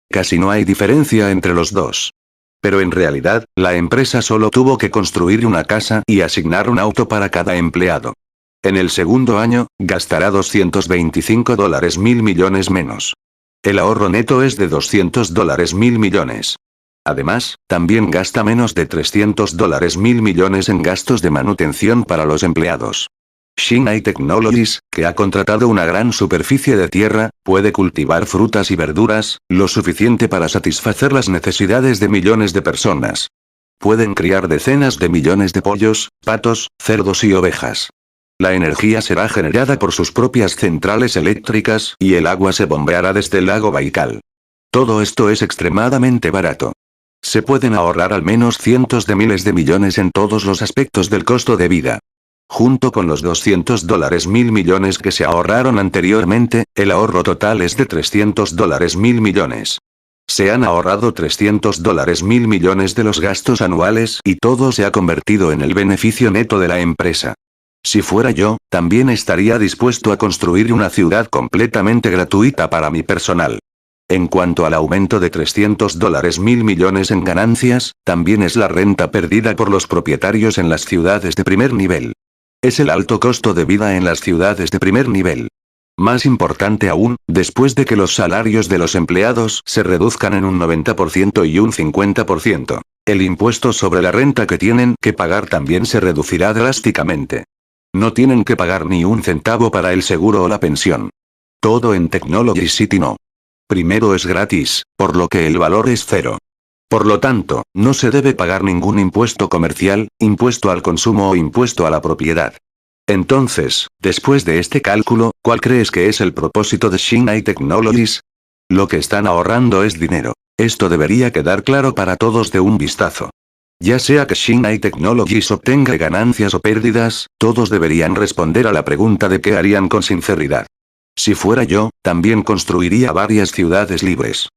Casi no hay diferencia entre los dos. Pero en realidad, la empresa solo tuvo que construir una casa y asignar un auto para cada empleado. En el segundo año, gastará $225.000 millones menos. El ahorro neto es de $200.000 millones. Además, también gasta menos de $300.000 millones en gastos de manutención para los empleados. Shinai Technologies, que ha contratado una gran superficie de tierra, puede cultivar frutas y verduras, lo suficiente para satisfacer las necesidades de millones de personas. Pueden criar decenas de millones de pollos, patos, cerdos y ovejas. La energía será generada por sus propias centrales eléctricas y el agua se bombeará desde el lago Baikal. Todo esto es extremadamente barato. Se pueden ahorrar al menos cientos de miles de millones en todos los aspectos del costo de vida. Junto con los $200.000 millones que se ahorraron anteriormente, el ahorro total es de $300.000 millones. Se han ahorrado $300.000 millones de los gastos anuales y todo se ha convertido en el beneficio neto de la empresa. Si fuera yo, también estaría dispuesto a construir una ciudad completamente gratuita para mi personal. En cuanto al aumento de $300.000 millones en ganancias, también es la renta perdida por los propietarios en las ciudades de primer nivel. Es el alto costo de vida en las ciudades de primer nivel. Más importante aún, después de que los salarios de los empleados se reduzcan en un 90% y un 50%, el impuesto sobre la renta que tienen que pagar también se reducirá drásticamente. No tienen que pagar ni un centavo para el seguro o la pensión. Todo en Technology City no. Primero es gratis, por lo que el valor es cero. Por lo tanto, no se debe pagar ningún impuesto comercial, impuesto al consumo o impuesto a la propiedad. Entonces, después de este cálculo, ¿cuál crees que es el propósito de Shinai Technologies? Lo que están ahorrando es dinero. Esto debería quedar claro para todos de un vistazo. Ya sea que Shinai Technologies obtenga ganancias o pérdidas, todos deberían responder a la pregunta de qué harían con sinceridad. Si fuera yo, también construiría varias ciudades libres.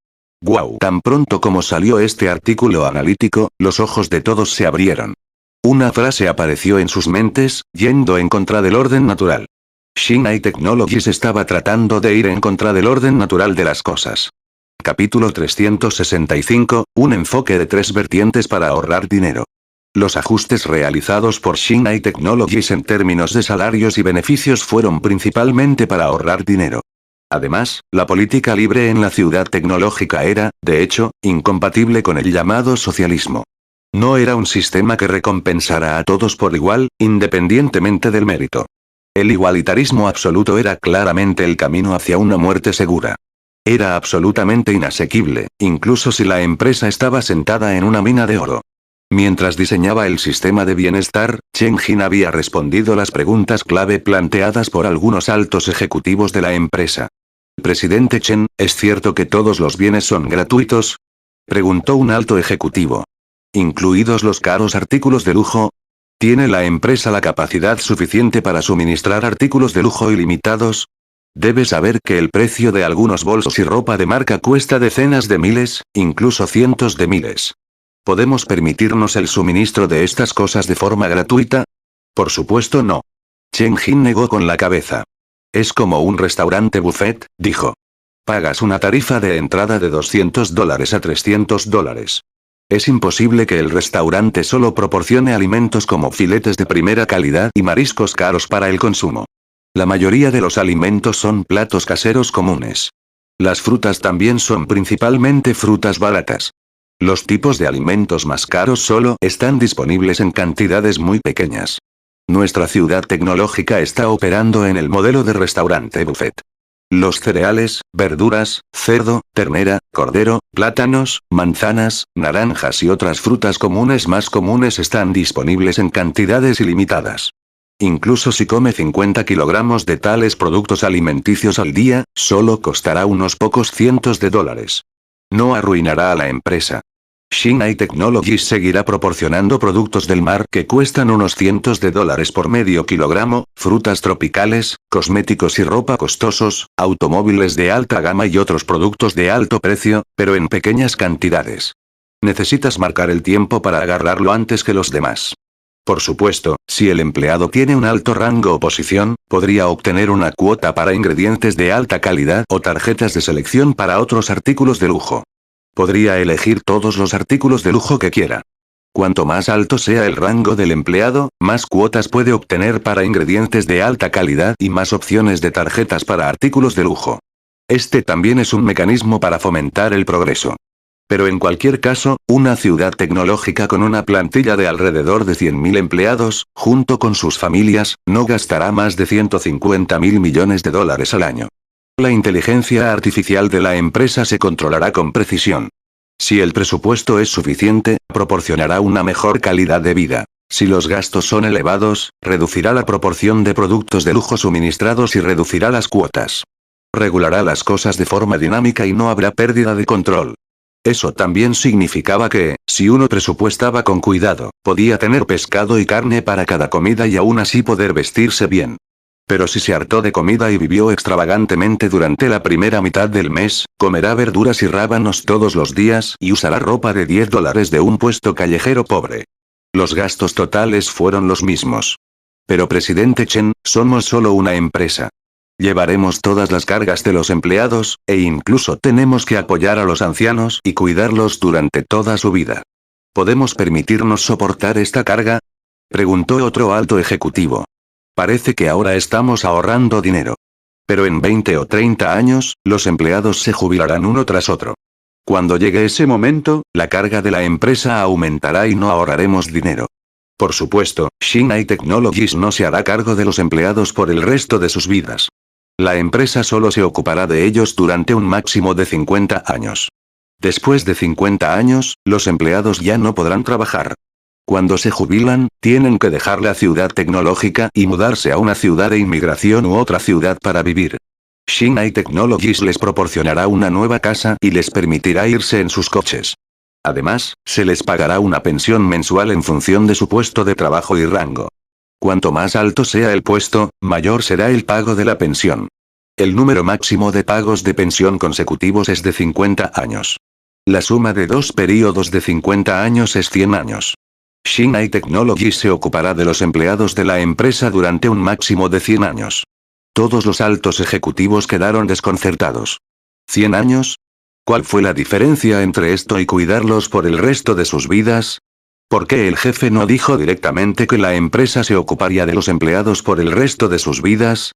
¡Guau! Tan pronto como salió este artículo analítico, los ojos de todos se abrieron. Una frase apareció en sus mentes, yendo en contra del orden natural. Shinai Technologies estaba tratando de ir en contra del orden natural de las cosas. Capítulo 365, un enfoque de 3 vertientes para ahorrar dinero. Los ajustes realizados por Shinai Technologies en términos de salarios y beneficios fueron principalmente para ahorrar dinero. Además, la política libre en la ciudad tecnológica era, de hecho, incompatible con el llamado socialismo. No era un sistema que recompensara a todos por igual, independientemente del mérito. El igualitarismo absoluto era claramente el camino hacia una muerte segura. Era absolutamente inasequible, incluso si la empresa estaba sentada en una mina de oro. Mientras diseñaba el sistema de bienestar, Chen Jin había respondido las preguntas clave planteadas por algunos altos ejecutivos de la empresa. Presidente Chen, ¿es cierto que todos los bienes son gratuitos? Preguntó un alto ejecutivo. ¿Incluidos los caros artículos de lujo? ¿Tiene la empresa la capacidad suficiente para suministrar artículos de lujo ilimitados? Debes saber que el precio de algunos bolsos y ropa de marca cuesta decenas de miles, incluso cientos de miles. ¿Podemos permitirnos el suministro de estas cosas de forma gratuita? Por supuesto no. Chen Jin negó con la cabeza. Es como un restaurante buffet, dijo. Pagas una tarifa de entrada de $200 a $300. Es imposible que el restaurante solo proporcione alimentos como filetes de primera calidad y mariscos caros para el consumo. La mayoría de los alimentos son platos caseros comunes. Las frutas también son principalmente frutas baratas. Los tipos de alimentos más caros solo están disponibles en cantidades muy pequeñas. Nuestra ciudad tecnológica está operando en el modelo de restaurante buffet. Los cereales, verduras, cerdo, ternera, cordero, plátanos, manzanas, naranjas y otras frutas comunes más comunes están disponibles en cantidades ilimitadas. Incluso si come 50 kilogramos de tales productos alimenticios al día, solo costará unos pocos cientos de dólares. No arruinará a la empresa. Shinai Technologies seguirá proporcionando productos del mar que cuestan unos cientos de dólares por medio kilogramo, frutas tropicales, cosméticos y ropa costosos, automóviles de alta gama y otros productos de alto precio, pero en pequeñas cantidades. Necesitas marcar el tiempo para agarrarlo antes que los demás. Por supuesto, si el empleado tiene un alto rango o posición, podría obtener una cuota para ingredientes de alta calidad o tarjetas de selección para otros artículos de lujo. Podría elegir todos los artículos de lujo que quiera. Cuanto más alto sea el rango del empleado, más cuotas puede obtener para ingredientes de alta calidad y más opciones de tarjetas para artículos de lujo. Este también es un mecanismo para fomentar el progreso. Pero en cualquier caso, una ciudad tecnológica con una plantilla de alrededor de 100.000 empleados, junto con sus familias, no gastará más de 150.000 millones de dólares al año. La inteligencia artificial de la empresa se controlará con precisión. Si el presupuesto es suficiente, proporcionará una mejor calidad de vida. Si los gastos son elevados, reducirá la proporción de productos de lujo suministrados y reducirá las cuotas. Regulará las cosas de forma dinámica y no habrá pérdida de control. Eso también significaba que, si uno presupuestaba con cuidado, podía tener pescado y carne para cada comida y aún así poder vestirse bien. Pero si se hartó de comida y vivió extravagantemente durante la primera mitad del mes, comerá verduras y rábanos todos los días y usará ropa de $10 de un puesto callejero pobre. Los gastos totales fueron los mismos. Pero presidente Chen, somos solo una empresa. Llevaremos todas las cargas de los empleados, e incluso tenemos que apoyar a los ancianos y cuidarlos durante toda su vida. ¿Podemos permitirnos soportar esta carga?, preguntó otro alto ejecutivo. Parece que ahora estamos ahorrando dinero. Pero en 20 o 30 años, los empleados se jubilarán uno tras otro. Cuando llegue ese momento, la carga de la empresa aumentará y no ahorraremos dinero. Por supuesto, Shinai Technologies no se hará cargo de los empleados por el resto de sus vidas. La empresa solo se ocupará de ellos durante un máximo de 50 años. Después de 50 años, los empleados ya no podrán trabajar. Cuando se jubilan, tienen que dejar la ciudad tecnológica y mudarse a una ciudad de inmigración u otra ciudad para vivir. Shinai Technologies les proporcionará una nueva casa y les permitirá irse en sus coches. Además, se les pagará una pensión mensual en función de su puesto de trabajo y rango. Cuanto más alto sea el puesto, mayor será el pago de la pensión. El número máximo de pagos de pensión consecutivos es de 50 años. La suma de 2 períodos de 50 años es 100 años. Shinai Technologies se ocupará de los empleados de la empresa durante un máximo de 100 años. Todos los altos ejecutivos quedaron desconcertados. ¿100 años? ¿Cuál fue la diferencia entre esto y cuidarlos por el resto de sus vidas? ¿Por qué el jefe no dijo directamente que la empresa se ocuparía de los empleados por el resto de sus vidas?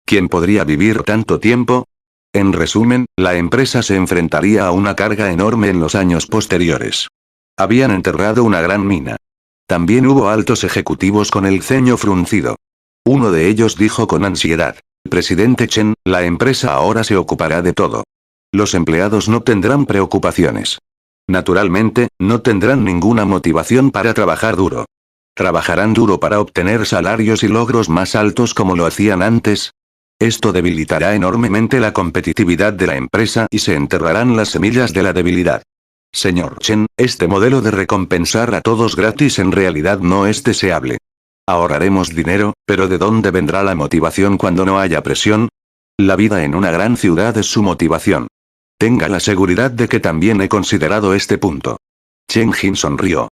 ¿Quién podría vivir tanto tiempo? En resumen, la empresa se enfrentaría a una carga enorme en los años posteriores. Habían enterrado una gran mina. También hubo altos ejecutivos con el ceño fruncido. Uno de ellos dijo con ansiedad: Presidente Chen, la empresa ahora se ocupará de todo. Los empleados no tendrán preocupaciones. Naturalmente, no tendrán ninguna motivación para trabajar duro. ¿Trabajarán duro para obtener salarios y logros más altos como lo hacían antes? Esto debilitará enormemente la competitividad de la empresa y se enterrarán las semillas de la debilidad. Señor Chen, este modelo de recompensar a todos gratis en realidad no es deseable. Ahorraremos dinero, pero ¿de dónde vendrá la motivación cuando no haya presión? La vida en una gran ciudad es su motivación. Tenga la seguridad de que también he considerado este punto. Chen Jin sonrió.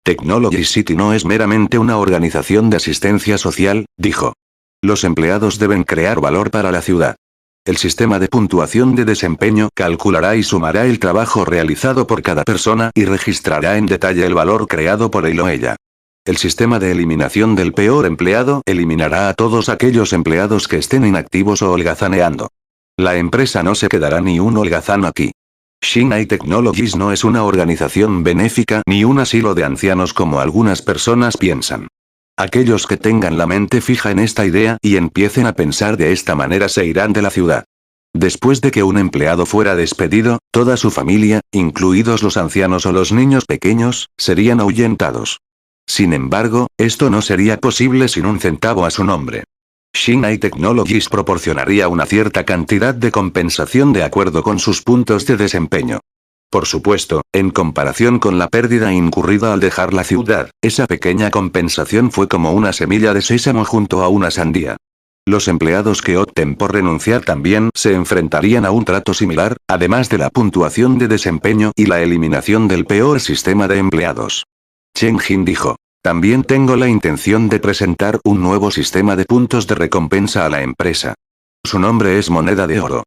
Technology City no es meramente una organización de asistencia social, dijo. Los empleados deben crear valor para la ciudad. El sistema de puntuación de desempeño calculará y sumará el trabajo realizado por cada persona y registrará en detalle el valor creado por él o ella. El sistema de eliminación del peor empleado eliminará a todos aquellos empleados que estén inactivos o holgazaneando. La empresa no se quedará ni un holgazán aquí. Shinai Technologies no es una organización benéfica ni un asilo de ancianos como algunas personas piensan. Aquellos que tengan la mente fija en esta idea y empiecen a pensar de esta manera se irán de la ciudad. Después de que un empleado fuera despedido, toda su familia, incluidos los ancianos o los niños pequeños, serían ahuyentados. Sin embargo, esto no sería posible sin un centavo a su nombre. Shinai Technologies proporcionaría una cierta cantidad de compensación de acuerdo con sus puntos de desempeño. Por supuesto, en comparación con la pérdida incurrida al dejar la ciudad, esa pequeña compensación fue como una semilla de sésamo junto a una sandía. Los empleados que opten por renunciar también se enfrentarían a un trato similar, además de la puntuación de desempeño y la eliminación del peor sistema de empleados. Chen Jin dijo. También tengo la intención de presentar un nuevo sistema de puntos de recompensa a la empresa. Su nombre es moneda de oro.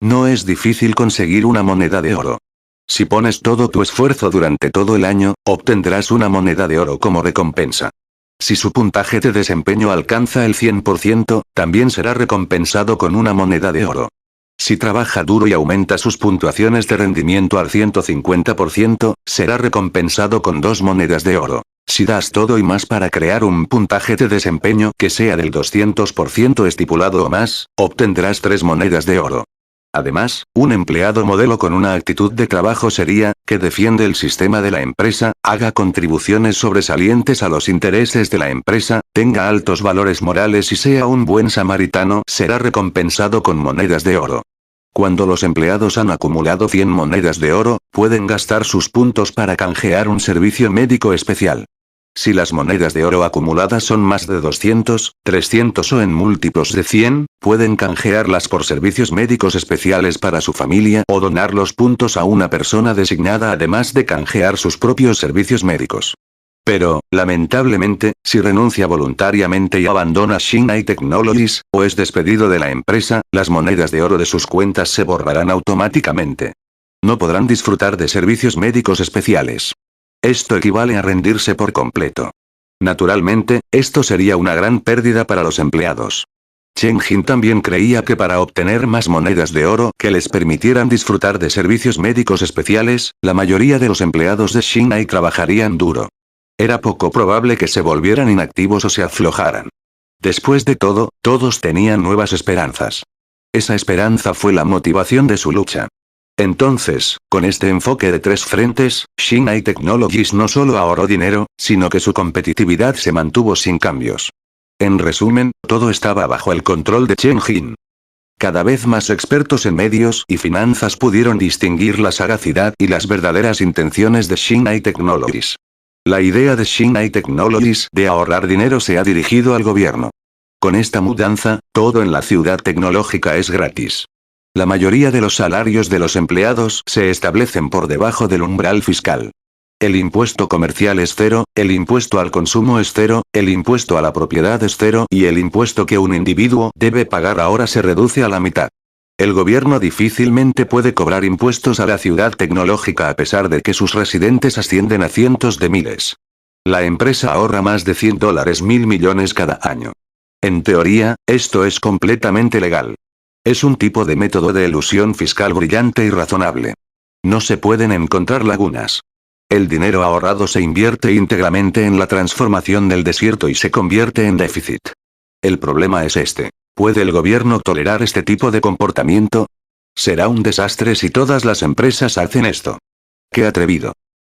No es difícil conseguir una moneda de oro. Si pones todo tu esfuerzo durante todo el año, obtendrás una moneda de oro como recompensa. Si su puntaje de desempeño alcanza el 100%, también será recompensado con una moneda de oro. Si trabaja duro y aumenta sus puntuaciones de rendimiento al 150%, será recompensado con 2 monedas de oro. Si das todo y más para crear un puntaje de desempeño que sea del 200% estipulado o más, obtendrás 3 monedas de oro. Además, un empleado modelo con una actitud de trabajo seria, que defiende el sistema de la empresa, haga contribuciones sobresalientes a los intereses de la empresa, tenga altos valores morales y sea un buen samaritano, será recompensado con monedas de oro. Cuando los empleados han acumulado 100 monedas de oro, pueden gastar sus puntos para canjear un servicio médico especial. Si las monedas de oro acumuladas son más de 200, 300 o en múltiplos de 100, pueden canjearlas por servicios médicos especiales para su familia o donar los puntos a una persona designada además de canjear sus propios servicios médicos. Pero, lamentablemente, si renuncia voluntariamente y abandona Shinai Technologies, o es despedido de la empresa, las monedas de oro de sus cuentas se borrarán automáticamente. No podrán disfrutar de servicios médicos especiales. Esto equivale a rendirse por completo. Naturalmente, esto sería una gran pérdida para los empleados. Chen Jin también creía que para obtener más monedas de oro que les permitieran disfrutar de servicios médicos especiales, la mayoría de los empleados de Shinai trabajarían duro. Era poco probable que se volvieran inactivos o se aflojaran. Después de todo, todos tenían nuevas esperanzas. Esa esperanza fue la motivación de su lucha. Entonces, con este enfoque de 3 frentes, Shinai Technologies no solo ahorró dinero, sino que su competitividad se mantuvo sin cambios. En resumen, todo estaba bajo el control de Chen Jin. Cada vez más expertos en medios y finanzas pudieron distinguir la sagacidad y las verdaderas intenciones de Shinai Technologies. La idea de Shinai Technologies de ahorrar dinero se ha dirigido al gobierno. Con esta mudanza, todo en la ciudad tecnológica es gratis. La mayoría de los salarios de los empleados se establecen por debajo del umbral fiscal. El impuesto comercial es 0, el impuesto al consumo es 0, el impuesto a la propiedad es 0 y el impuesto que un individuo debe pagar ahora se reduce a la mitad. El gobierno difícilmente puede cobrar impuestos a la ciudad tecnológica a pesar de que sus residentes ascienden a cientos de miles. La empresa ahorra más de $100.000 millones cada año. En teoría, esto es completamente legal. Es un tipo de método de elusión fiscal brillante y razonable. No se pueden encontrar lagunas. El dinero ahorrado se invierte íntegramente en la transformación del desierto y se convierte en déficit. El problema es este. ¿Puede el gobierno tolerar este tipo de comportamiento? Será un desastre si todas las empresas hacen esto. ¡Qué atrevido!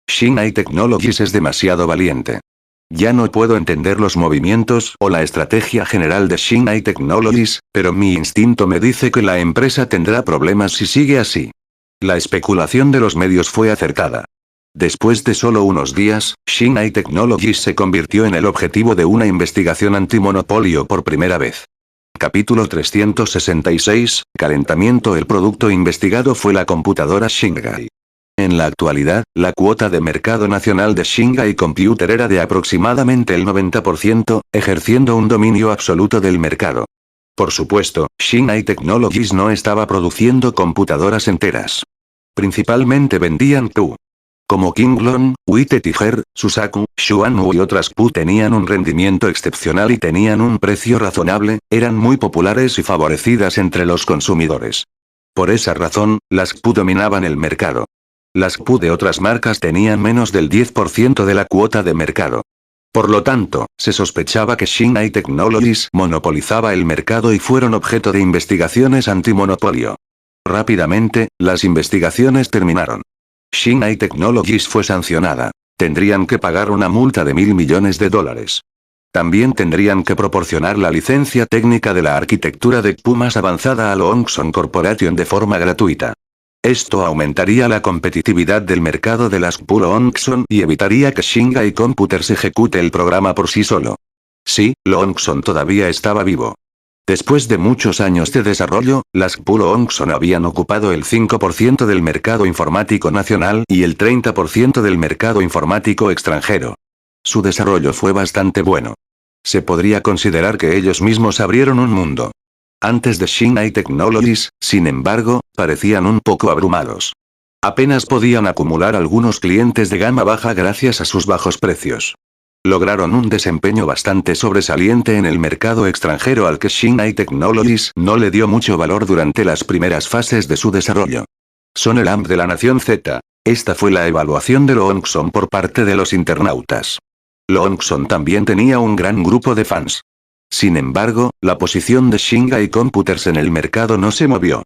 Shinai Technologies es demasiado valiente. Ya no puedo entender los movimientos o la estrategia general de Shinai Technologies, pero mi instinto me dice que la empresa tendrá problemas si sigue así. La especulación de los medios fue acertada. Después de solo unos días, Shinai Technologies se convirtió en el objetivo de una investigación antimonopolio por primera vez. Capítulo 366, Calentamiento. El producto investigado fue la computadora Shingai. En la actualidad, la cuota de mercado nacional de Shingai Computer era de aproximadamente el 90%, ejerciendo un dominio absoluto del mercado. Por supuesto, Shinai Technologies no estaba produciendo computadoras enteras. Principalmente vendían Q. Como Kinglon, Wite Tiger, Susaku, Xuanwu y otras Q tenían un rendimiento excepcional y tenían un precio razonable, eran muy populares y favorecidas entre los consumidores. Por esa razón, las QPU dominaban el mercado. Las QPU de otras marcas tenían menos del 10% de la cuota de mercado. Por lo tanto, se sospechaba que Shinai Technologies monopolizaba el mercado y fueron objeto de investigaciones antimonopolio. Rápidamente, las investigaciones terminaron. Shinai Technologies fue sancionada. Tendrían que pagar una multa de $1.000 millones. También tendrían que proporcionar la licencia técnica de la arquitectura de QPU más avanzada a Loongson Corporation de forma gratuita. Esto aumentaría la competitividad del mercado de las QPU Loongson y evitaría que Shingai Computers ejecute el programa por sí solo. Sí, Loongson todavía estaba vivo. Después de muchos años de desarrollo, las QPU Loongson habían ocupado el 5% del mercado informático nacional y el 30% del mercado informático extranjero. Su desarrollo fue bastante bueno. Se podría considerar que ellos mismos abrieron un mundo. Antes de Shinai Technologies, sin embargo, parecían un poco abrumados. Apenas podían acumular algunos clientes de gama baja gracias a sus bajos precios. Lograron un desempeño bastante sobresaliente en el mercado extranjero al que Shinai Technologies no le dio mucho valor durante las primeras fases de su desarrollo. Son el AM de la Nación Z. Esta fue la evaluación de Loongson por parte de los internautas. Loongson también tenía un gran grupo de fans. Sin embargo, la posición de Shingai Computers en el mercado no se movió.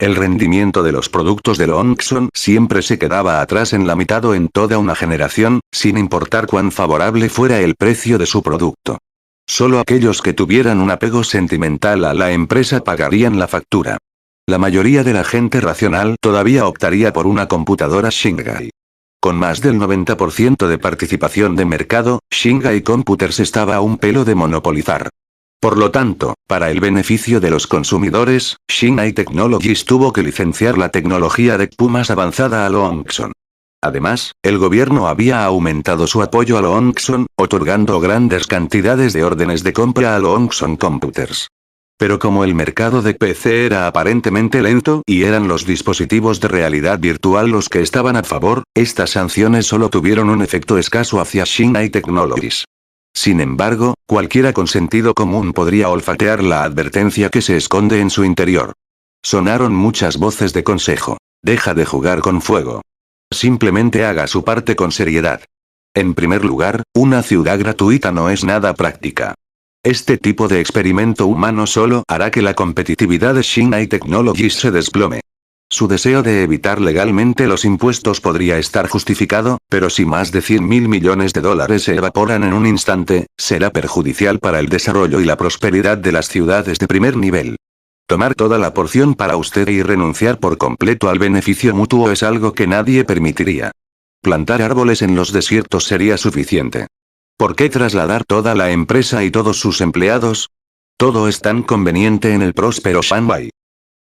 El rendimiento de los productos de Loongson siempre se quedaba atrás en la mitad o en toda una generación, sin importar cuán favorable fuera el precio de su producto. Solo aquellos que tuvieran un apego sentimental a la empresa pagarían la factura. La mayoría de la gente racional todavía optaría por una computadora Shingai. Con más del 90% de participación de mercado, Shingai Computers estaba a un pelo de monopolizar. Por lo tanto, para el beneficio de los consumidores, Shinai Technologies tuvo que licenciar la tecnología de QPU más avanzada a Loongson. Además, el gobierno había aumentado su apoyo a Loongson, otorgando grandes cantidades de órdenes de compra a Loongson Computers. Pero como el mercado de PC era aparentemente lento y eran los dispositivos de realidad virtual los que estaban a favor, estas sanciones solo tuvieron un efecto escaso hacia Shinai Technologies. Sin embargo, cualquiera con sentido común podría olfatear la advertencia que se esconde en su interior. Sonaron muchas voces de consejo. Deja de jugar con fuego. Simplemente haga su parte con seriedad. En primer lugar, una ciudad gratuita no es nada práctica. Este tipo de experimento humano solo hará que la competitividad de Shinai Technologies se desplome. Su deseo de evitar legalmente los impuestos podría estar justificado, pero si más de $100.000 millones se evaporan en un instante, será perjudicial para el desarrollo y la prosperidad de las ciudades de primer nivel. Tomar toda la porción para usted y renunciar por completo al beneficio mutuo es algo que nadie permitiría. Plantar árboles en los desiertos sería suficiente. ¿Por qué trasladar toda la empresa y todos sus empleados? Todo es tan conveniente en el próspero Shanghai.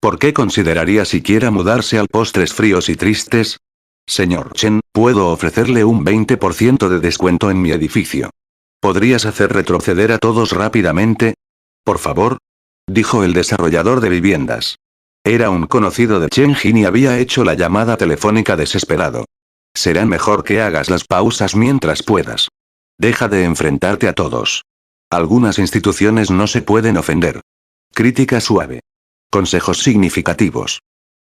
¿Por qué consideraría siquiera mudarse al Postres Fríos y Tristes? Señor Chen, puedo ofrecerle un 20% de descuento en mi edificio. ¿Podrías hacer retroceder a todos rápidamente? Por favor, dijo el desarrollador de viviendas. Era un conocido de Chen Jin y había hecho la llamada telefónica desesperado. Será mejor que hagas las pausas mientras puedas. Deja de enfrentarte a todos. Algunas instituciones no se pueden ofender. Crítica suave. Consejos significativos.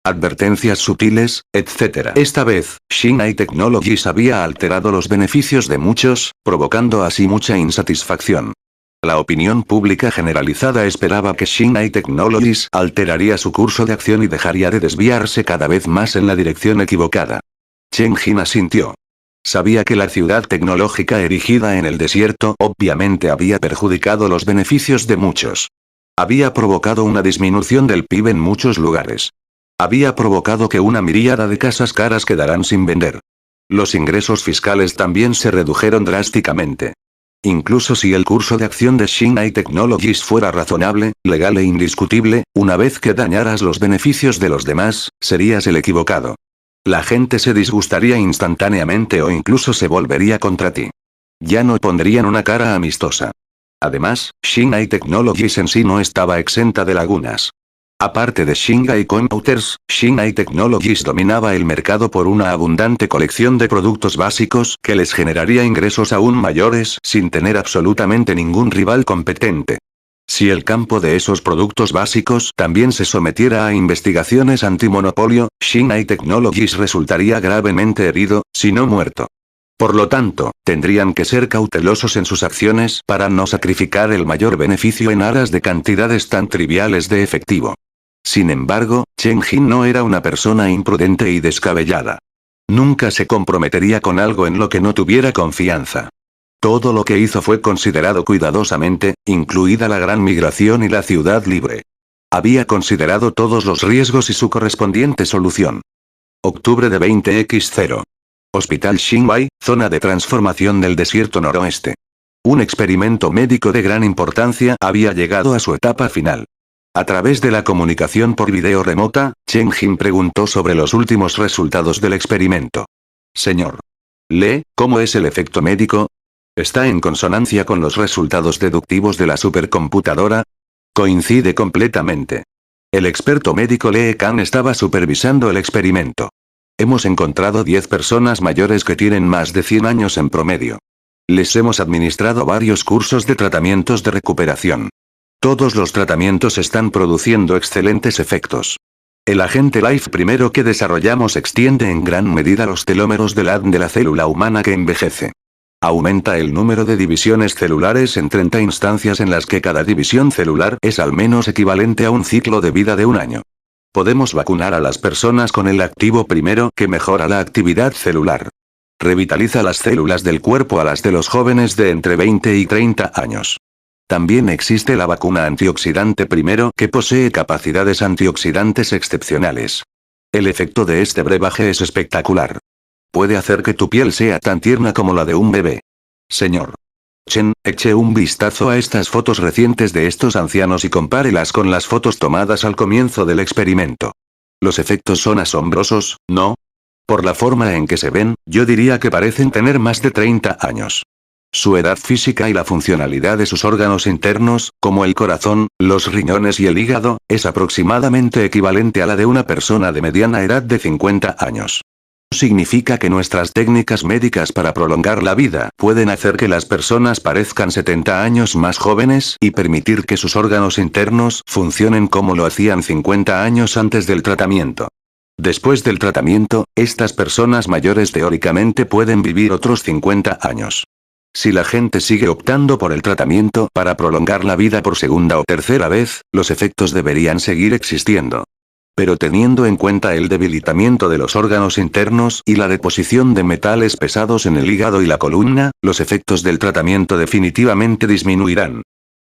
Advertencias sutiles, etc. Esta vez, Shinai Technologies había alterado los beneficios de muchos, provocando así mucha insatisfacción. La opinión pública generalizada esperaba que Shinai Technologies alteraría su curso de acción y dejaría de desviarse cada vez más en la dirección equivocada. Chen Jin asintió. Sabía que la ciudad tecnológica erigida en el desierto obviamente había perjudicado los beneficios de muchos. Había provocado una disminución del PIB en muchos lugares. Había provocado que una miríada de casas caras quedaran sin vender. Los ingresos fiscales también se redujeron drásticamente. Incluso si el curso de acción de Shinai Technologies fuera razonable, legal e indiscutible, una vez que dañaras los beneficios de los demás, serías el equivocado. La gente se disgustaría instantáneamente o incluso se volvería contra ti. Ya no pondrían una cara amistosa. Además, Shinai Technologies en sí no estaba exenta de lagunas. Aparte de Shingai Computers, Shinai Technologies dominaba el mercado por una abundante colección de productos básicos que les generaría ingresos aún mayores sin tener absolutamente ningún rival competente. Si el campo de esos productos básicos también se sometiera a investigaciones antimonopolio, Shinai Technologies resultaría gravemente herido, si no muerto. Por lo tanto, tendrían que ser cautelosos en sus acciones para no sacrificar el mayor beneficio en aras de cantidades tan triviales de efectivo. Sin embargo, Chen Jin no era una persona imprudente y descabellada. Nunca se comprometería con algo en lo que no tuviera confianza. Todo lo que hizo fue considerado cuidadosamente, incluida la gran migración y la ciudad libre. Había considerado todos los riesgos y su correspondiente solución. Octubre de 20X0. Hospital Xinbai, zona de transformación del desierto noroeste. Un experimento médico de gran importancia había llegado a su etapa final. A través de la comunicación por video remota, Chen Jin preguntó sobre los últimos resultados del experimento. Señor Le, ¿cómo es el efecto médico? ¿Está en consonancia con los resultados deductivos de la supercomputadora? Coincide completamente. El experto médico Lee Kan estaba supervisando el experimento. Hemos encontrado 10 personas mayores que tienen más de 100 años en promedio. Les hemos administrado varios cursos de tratamientos de recuperación. Todos los tratamientos están produciendo excelentes efectos. El agente Life primero que desarrollamos extiende en gran medida los telómeros del ADN de la célula humana que envejece. Aumenta el número de divisiones celulares en 30 instancias en las que cada división celular es al menos equivalente a un ciclo de vida de un año. Podemos vacunar a las personas con el activo primero que mejora la actividad celular. Revitaliza las células del cuerpo a las de los jóvenes de entre 20 y 30 años. También existe la vacuna antioxidante primero que posee capacidades antioxidantes excepcionales. El efecto de este brebaje es espectacular. Puede hacer que tu piel sea tan tierna como la de un bebé. Señor Chen, eche un vistazo a estas fotos recientes de estos ancianos y compárelas con las fotos tomadas al comienzo del experimento. Los efectos son asombrosos, ¿no? Por la forma en que se ven, yo diría que parecen tener más de 30 años. Su edad física y la funcionalidad de sus órganos internos, como el corazón, los riñones y el hígado, es aproximadamente equivalente a la de una persona de mediana edad de 50 años. Significa que nuestras técnicas médicas para prolongar la vida pueden hacer que las personas parezcan 70 años más jóvenes y permitir que sus órganos internos funcionen como lo hacían 50 años antes del tratamiento. Después del tratamiento, estas personas mayores teóricamente pueden vivir otros 50 años. Si la gente sigue optando por el tratamiento para prolongar la vida por segunda o tercera vez, los efectos deberían seguir existiendo. Pero teniendo en cuenta el debilitamiento de los órganos internos y la deposición de metales pesados en el hígado y la columna, los efectos del tratamiento definitivamente disminuirán.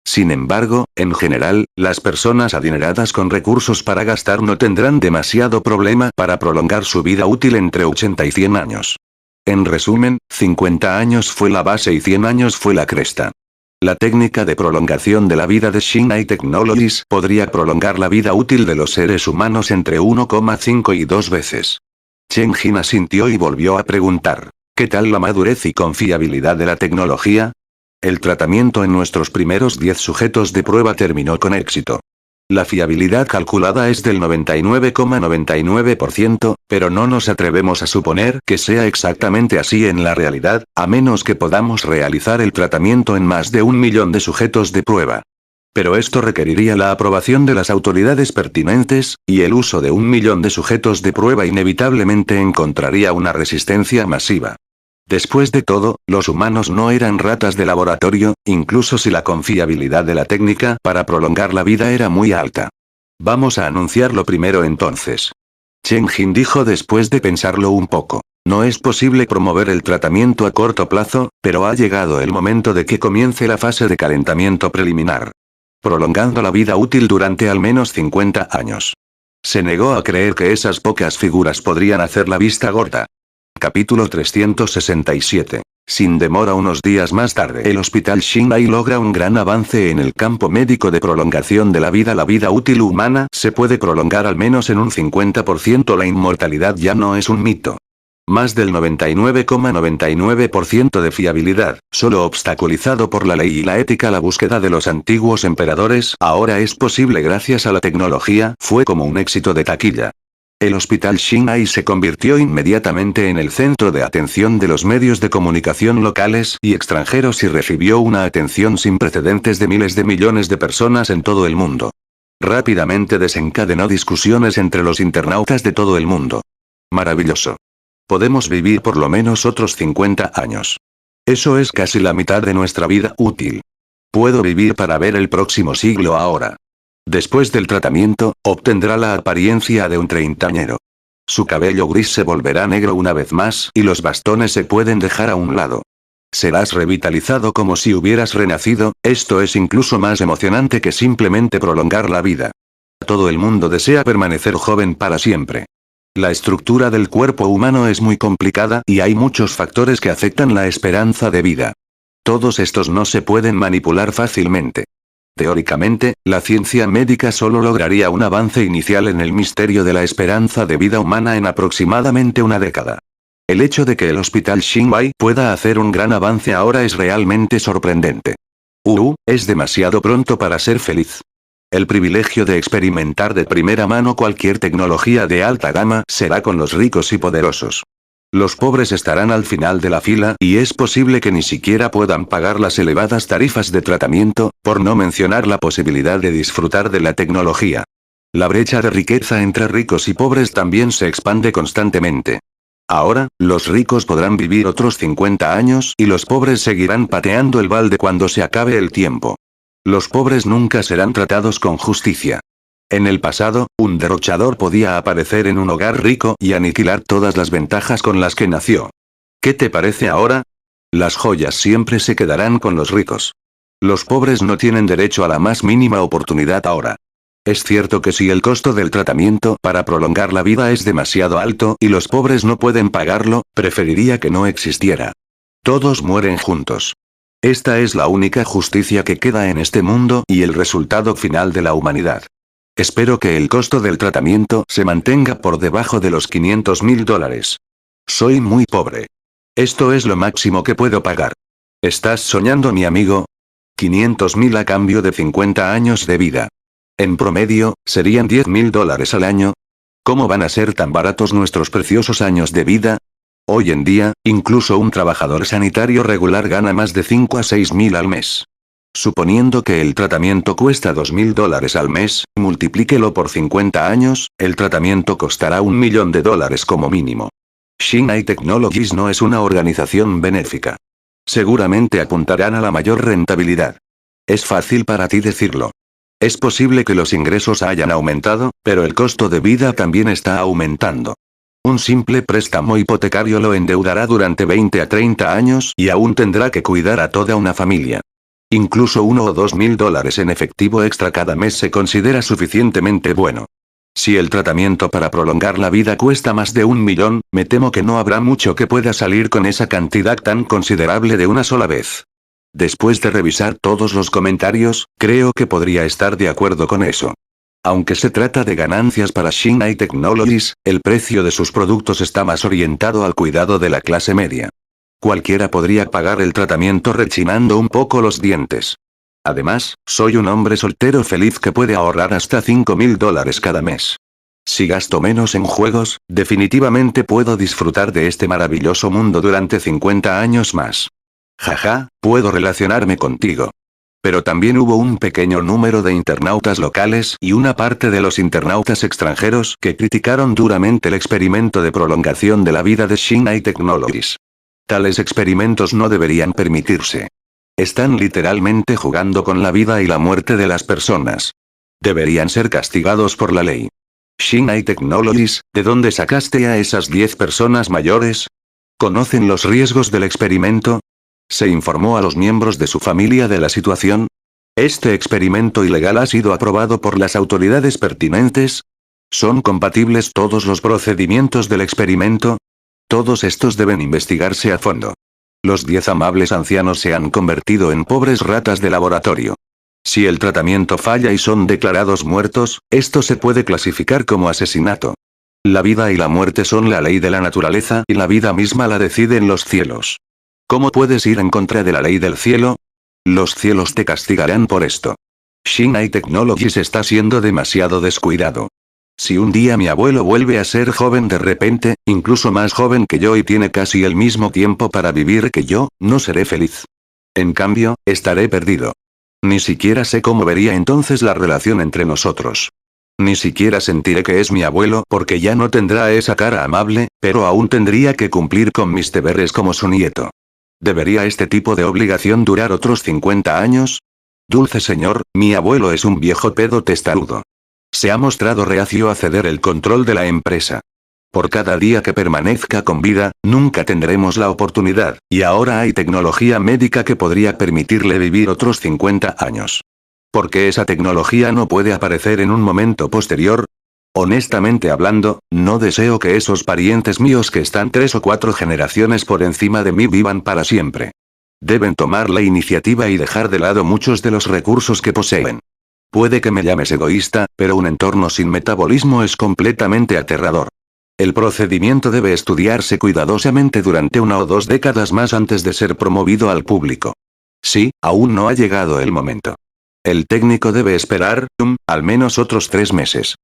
Sin embargo, en general, las personas adineradas con recursos para gastar no tendrán demasiado problema para prolongar su vida útil entre 80 y 100 años. En resumen, 50 años fue la base y 100 años fue la cresta. La técnica de prolongación de la vida de Shinai Technologies podría prolongar la vida útil de los seres humanos entre 1,5 y 2 veces. Chen Jin asintió y volvió a preguntar, ¿qué tal la madurez y confiabilidad de la tecnología? El tratamiento en nuestros primeros 10 sujetos de prueba terminó con éxito. La fiabilidad calculada es del 99,99%, pero no nos atrevemos a suponer que sea exactamente así en la realidad, a menos que podamos realizar el tratamiento en más de 1 millón de sujetos de prueba. Pero esto requeriría la aprobación de las autoridades pertinentes, y el uso de 1 millón de sujetos de prueba inevitablemente encontraría una resistencia masiva. Después de todo, los humanos no eran ratas de laboratorio, incluso si la confiabilidad de la técnica para prolongar la vida era muy alta. Vamos a anunciarlo primero entonces. Chen Jin dijo después de pensarlo un poco. No es posible promover el tratamiento a corto plazo, pero ha llegado el momento de que comience la fase de calentamiento preliminar. Prolongando la vida útil durante al menos 50 años. Se negó a creer que esas pocas figuras podrían hacer la vista gorda. Capítulo 367. Sin demora unos días más tarde el Hospital Xinbai logra un gran avance en el campo médico de prolongación de la vida. La vida útil humana se puede prolongar al menos en un 50%. La inmortalidad ya no es un mito. Más del 99,99% de fiabilidad, solo obstaculizado por la ley y la ética. La búsqueda de los antiguos emperadores ahora es posible gracias a la tecnología. Fue como un éxito de taquilla. El hospital Shinai se convirtió inmediatamente en el centro de atención de los medios de comunicación locales y extranjeros y recibió una atención sin precedentes de miles de millones de personas en todo el mundo. Rápidamente desencadenó discusiones entre los internautas de todo el mundo. Maravilloso. Podemos vivir por lo menos otros 50 años. Eso es casi la mitad de nuestra vida útil. Puedo vivir para ver el próximo siglo ahora. Después del tratamiento, obtendrá la apariencia de un treintañero. Su cabello gris se volverá negro una vez más y los bastones se pueden dejar a un lado. Serás revitalizado como si hubieras renacido, esto es incluso más emocionante que simplemente prolongar la vida. Todo el mundo desea permanecer joven para siempre. La estructura del cuerpo humano es muy complicada y hay muchos factores que afectan la esperanza de vida. Todos estos no se pueden manipular fácilmente. Teóricamente, la ciencia médica solo lograría un avance inicial en el misterio de la esperanza de vida humana en aproximadamente una década. El hecho de que el Hospital Shinai pueda hacer un gran avance ahora es realmente sorprendente. Es demasiado pronto para ser feliz. El privilegio de experimentar de primera mano cualquier tecnología de alta gama será con los ricos y poderosos. Los pobres estarán al final de la fila y es posible que ni siquiera puedan pagar las elevadas tarifas de tratamiento, por no mencionar la posibilidad de disfrutar de la tecnología. La brecha de riqueza entre ricos y pobres también se expande constantemente. Ahora, los ricos podrán vivir otros 50 años y los pobres seguirán pateando el balde cuando se acabe el tiempo. Los pobres nunca serán tratados con justicia. En el pasado, un derrochador podía aparecer en un hogar rico y aniquilar todas las ventajas con las que nació. ¿Qué te parece ahora? Las joyas siempre se quedarán con los ricos. Los pobres no tienen derecho a la más mínima oportunidad ahora. Es cierto que si el costo del tratamiento para prolongar la vida es demasiado alto y los pobres no pueden pagarlo, preferiría que no existiera. Todos mueren juntos. Esta es la única justicia que queda en este mundo y el resultado final de la humanidad. Espero que el costo del tratamiento se mantenga por debajo de los $500.000. Soy muy pobre. Esto es lo máximo que puedo pagar. ¿Estás soñando, mi amigo? 500.000 a cambio de 50 años de vida. En promedio, serían $10.000 al año. ¿Cómo van a ser tan baratos nuestros preciosos años de vida? Hoy en día, incluso un trabajador sanitario regular gana más de 5 a 6.000 al mes. Suponiendo que el tratamiento cuesta $2.000 al mes, multiplíquelo por 50 años, el tratamiento costará $1.000.000 como mínimo. Shinai Technologies no es una organización benéfica. Seguramente apuntarán a la mayor rentabilidad. Es fácil para ti decirlo. Es posible que los ingresos hayan aumentado, pero el costo de vida también está aumentando. Un simple préstamo hipotecario lo endeudará durante 20 a 30 años y aún tendrá que cuidar a toda una familia. Incluso $1 o $2.000 en efectivo extra cada mes se considera suficientemente bueno. Si el tratamiento para prolongar la vida cuesta más de $1 millón, me temo que no habrá mucho que pueda salir con esa cantidad tan considerable de una sola vez. Después de revisar todos los comentarios, creo que podría estar de acuerdo con eso. Aunque se trata de ganancias para Shinai Technologies, el precio de sus productos está más orientado al cuidado de la clase media. Cualquiera podría pagar el tratamiento rechinando un poco los dientes. Además, soy un hombre soltero feliz que puede ahorrar hasta $5.000 cada mes. Si gasto menos en juegos, definitivamente puedo disfrutar de este maravilloso mundo durante 50 años más. Jaja, puedo relacionarme contigo. Pero también hubo un pequeño número de internautas locales y una parte de los internautas extranjeros que criticaron duramente el experimento de prolongación de la vida de Shinai Technologies. Tales experimentos no deberían permitirse. Están literalmente jugando con la vida y la muerte de las personas. Deberían ser castigados por la ley. Shinai Technologies, ¿de dónde sacaste a esas 10 personas mayores? ¿Conocen los riesgos del experimento? ¿Se informó a los miembros de su familia de la situación? ¿Este experimento ilegal ha sido aprobado por las autoridades pertinentes? ¿Son compatibles todos los procedimientos del experimento? Todos estos deben investigarse a fondo. Los 10 amables ancianos se han convertido en pobres ratas de laboratorio. Si el tratamiento falla y son declarados muertos, esto se puede clasificar como asesinato. La vida y la muerte son la ley de la naturaleza y la vida misma la deciden los cielos. ¿Cómo puedes ir en contra de la ley del cielo? Los cielos te castigarán por esto. Shinai Technologies está siendo demasiado descuidado. Si un día mi abuelo vuelve a ser joven de repente, incluso más joven que yo y tiene casi el mismo tiempo para vivir que yo, no seré feliz. En cambio, estaré perdido. Ni siquiera sé cómo vería entonces la relación entre nosotros. Ni siquiera sentiré que es mi abuelo porque ya no tendrá esa cara amable, pero aún tendría que cumplir con mis deberes como su nieto. ¿Debería este tipo de obligación durar otros 50 años? Dulce señor, mi abuelo es un viejo pedo testarudo. Se ha mostrado reacio a ceder el control de la empresa. Por cada día que permanezca con vida, nunca tendremos la oportunidad, y ahora hay tecnología médica que podría permitirle vivir otros 50 años. ¿Por qué esa tecnología no puede aparecer en un momento posterior? Honestamente hablando, no deseo que esos parientes míos que están 3 o 4 generaciones por encima de mí vivan para siempre. Deben tomar la iniciativa y dejar de lado muchos de los recursos que poseen. Puede que me llames egoísta, pero un entorno sin metabolismo es completamente aterrador. El procedimiento debe estudiarse cuidadosamente durante 1 o 2 décadas más antes de ser promovido al público. Sí, aún no ha llegado el momento. El técnico debe esperar, al menos otros 3 meses.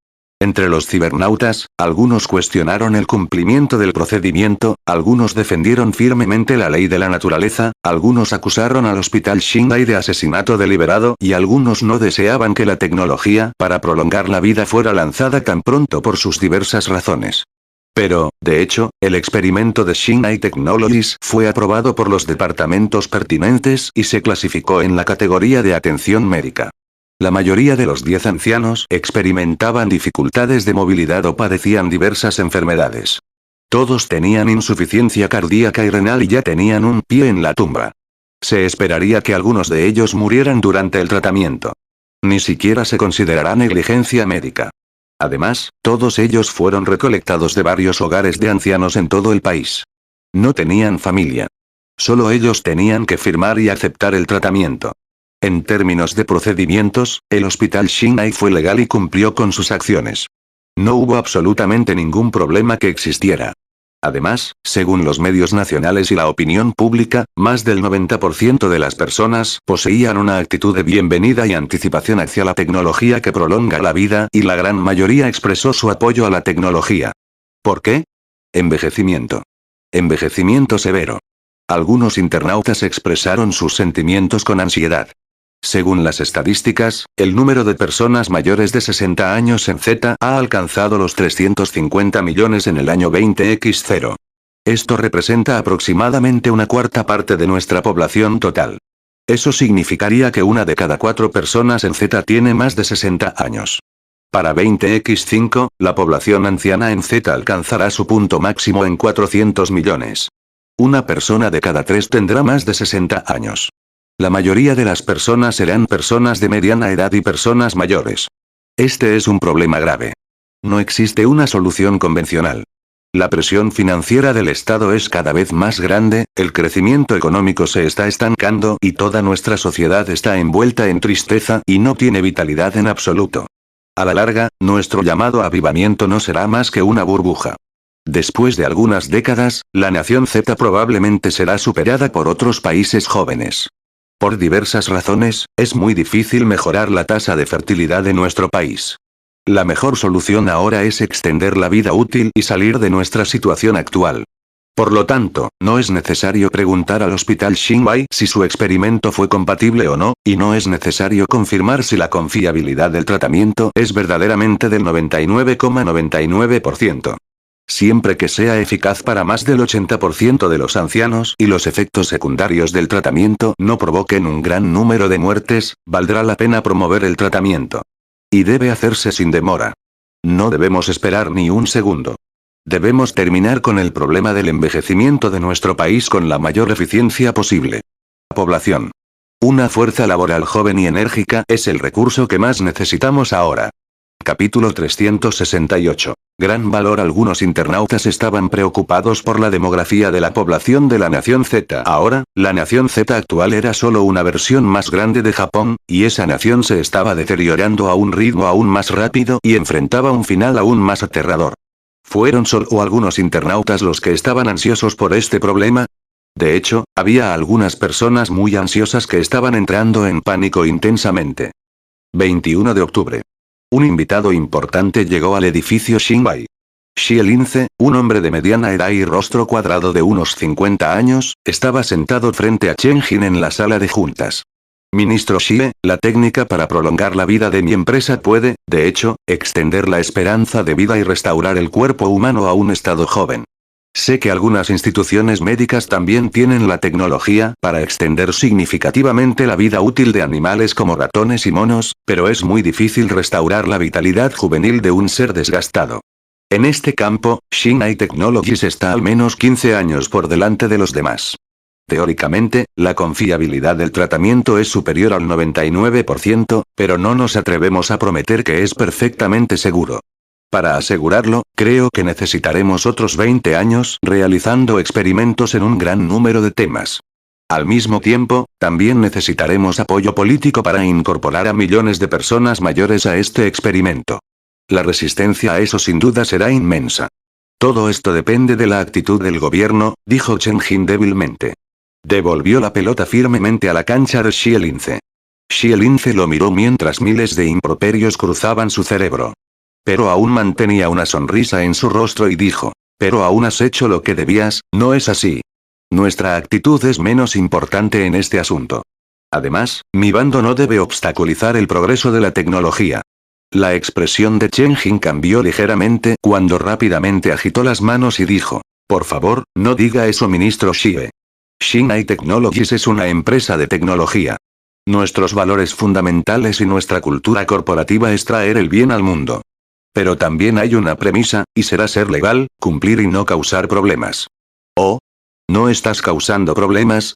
Entre los cibernautas, algunos cuestionaron el cumplimiento del procedimiento, algunos defendieron firmemente la ley de la naturaleza, algunos acusaron al Hospital Shingai de asesinato deliberado y algunos no deseaban que la tecnología para prolongar la vida fuera lanzada tan pronto por sus diversas razones. Pero, de hecho, el experimento de Shingai Technologies fue aprobado por los departamentos pertinentes y se clasificó en la categoría de atención médica. La mayoría de los 10 ancianos experimentaban dificultades de movilidad o padecían diversas enfermedades. Todos tenían insuficiencia cardíaca y renal y ya tenían un pie en la tumba. Se esperaría que algunos de ellos murieran durante el tratamiento. Ni siquiera se considerará negligencia médica. Además, todos ellos fueron recolectados de varios hogares de ancianos en todo el país. No tenían familia. Solo ellos tenían que firmar y aceptar el tratamiento. En términos de procedimientos, el Hospital Shingai fue legal y cumplió con sus acciones. No hubo absolutamente ningún problema que existiera. Además, según los medios nacionales y la opinión pública, más del 90% de las personas poseían una actitud de bienvenida y anticipación hacia la tecnología que prolonga la vida y la gran mayoría expresó su apoyo a la tecnología. ¿Por qué? Envejecimiento. Envejecimiento severo. Algunos internautas expresaron sus sentimientos con ansiedad. Según las estadísticas, el número de personas mayores de 60 años en Z ha alcanzado los 350 millones en el año 20X0. Esto representa aproximadamente 1/4 parte de nuestra población total. Eso significaría que 1 de cada 4 personas en Z tiene más de 60 años. Para 20X5, la población anciana en Z alcanzará su punto máximo en 400 millones. Una persona de cada 3 tendrá más de 60 años. La mayoría de las personas serán personas de mediana edad y personas mayores. Este es un problema grave. No existe una solución convencional. La presión financiera del Estado es cada vez más grande, el crecimiento económico se está estancando y toda nuestra sociedad está envuelta en tristeza y no tiene vitalidad en absoluto. A la larga, nuestro llamado avivamiento no será más que una burbuja. Después de algunas décadas, la nación Z probablemente será superada por otros países jóvenes. Por diversas razones, es muy difícil mejorar la tasa de fertilidad de nuestro país. La mejor solución ahora es extender la vida útil y salir de nuestra situación actual. Por lo tanto, no es necesario preguntar al Hospital Shingai si su experimento fue compatible o no, y no es necesario confirmar si la confiabilidad del tratamiento es verdaderamente del 99,99%. Siempre que sea eficaz para más del 80% de los ancianos y los efectos secundarios del tratamiento no provoquen un gran número de muertes, valdrá la pena promover el tratamiento. Y debe hacerse sin demora. No debemos esperar ni un segundo. Debemos terminar con el problema del envejecimiento de nuestro país con la mayor eficiencia posible. Población. Una fuerza laboral joven y enérgica es el recurso que más necesitamos ahora. Capítulo 368. Gran valor. Algunos internautas estaban preocupados por la demografía de la población de la nación Z. Ahora, la nación Z actual era solo una versión más grande de Japón, y esa nación se estaba deteriorando a un ritmo aún más rápido y enfrentaba un final aún más aterrador. ¿Fueron solo algunos internautas los que estaban ansiosos por este problema? De hecho, había algunas personas muy ansiosas que estaban entrando en pánico intensamente. 21 de octubre. Un invitado importante llegó al edificio Xinbai. Xie Lince, un hombre de mediana edad y rostro cuadrado de unos 50 años, estaba sentado frente a Chen Jin en la sala de juntas. Ministro Xie, la técnica para prolongar la vida de mi empresa puede, de hecho, extender la esperanza de vida y restaurar el cuerpo humano a un estado joven. Sé que algunas instituciones médicas también tienen la tecnología para extender significativamente la vida útil de animales como ratones y monos, pero es muy difícil restaurar la vitalidad juvenil de un ser desgastado. En este campo, Xinai Technologies está al menos 15 años por delante de los demás. Teóricamente, la confiabilidad del tratamiento es superior al 99%, pero no nos atrevemos a prometer que es perfectamente seguro. Para asegurarlo, creo que necesitaremos otros 20 años realizando experimentos en un gran número de temas. Al mismo tiempo, también necesitaremos apoyo político para incorporar a millones de personas mayores a este experimento. La resistencia a eso sin duda será inmensa. Todo esto depende de la actitud del gobierno, dijo Chen Jin débilmente. Devolvió la pelota firmemente a la cancha de Xie Lince. Xie Lince lo miró mientras miles de improperios cruzaban su cerebro. Pero aún mantenía una sonrisa en su rostro y dijo, pero aún has hecho lo que debías, ¿no es así? Nuestra actitud es menos importante en este asunto. Además, mi bando no debe obstaculizar el progreso de la tecnología. La expresión de Chen Jin cambió ligeramente cuando rápidamente agitó las manos y dijo, por favor, no diga eso ministro Xie. Xinai Technologies es una empresa de tecnología. Nuestros valores fundamentales y nuestra cultura corporativa es traer el bien al mundo. Pero también hay una premisa, y será ser legal, cumplir y no causar problemas. ¿Oh? ¿No estás causando problemas?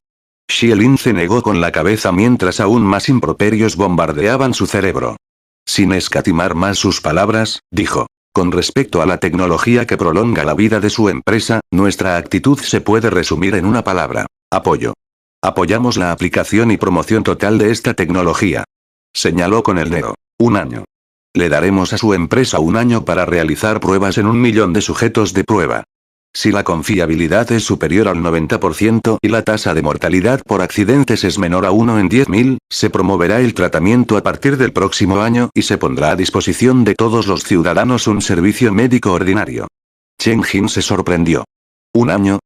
Xie Lince negó con la cabeza mientras aún más improperios bombardeaban su cerebro. Sin escatimar más sus palabras, dijo, con respecto a la tecnología que prolonga la vida de su empresa, nuestra actitud se puede resumir en una palabra: apoyo. Apoyamos la aplicación y promoción total de esta tecnología. Señaló con el dedo. 1 año. Le daremos a su empresa 1 año para realizar pruebas en 1 millón de sujetos de prueba. Si la confiabilidad es superior al 90% y la tasa de mortalidad por accidentes es menor a 1 en 10.000, se promoverá el tratamiento a partir del próximo año y se pondrá a disposición de todos los ciudadanos un servicio médico ordinario. Chen Jin se sorprendió. ¿1 año?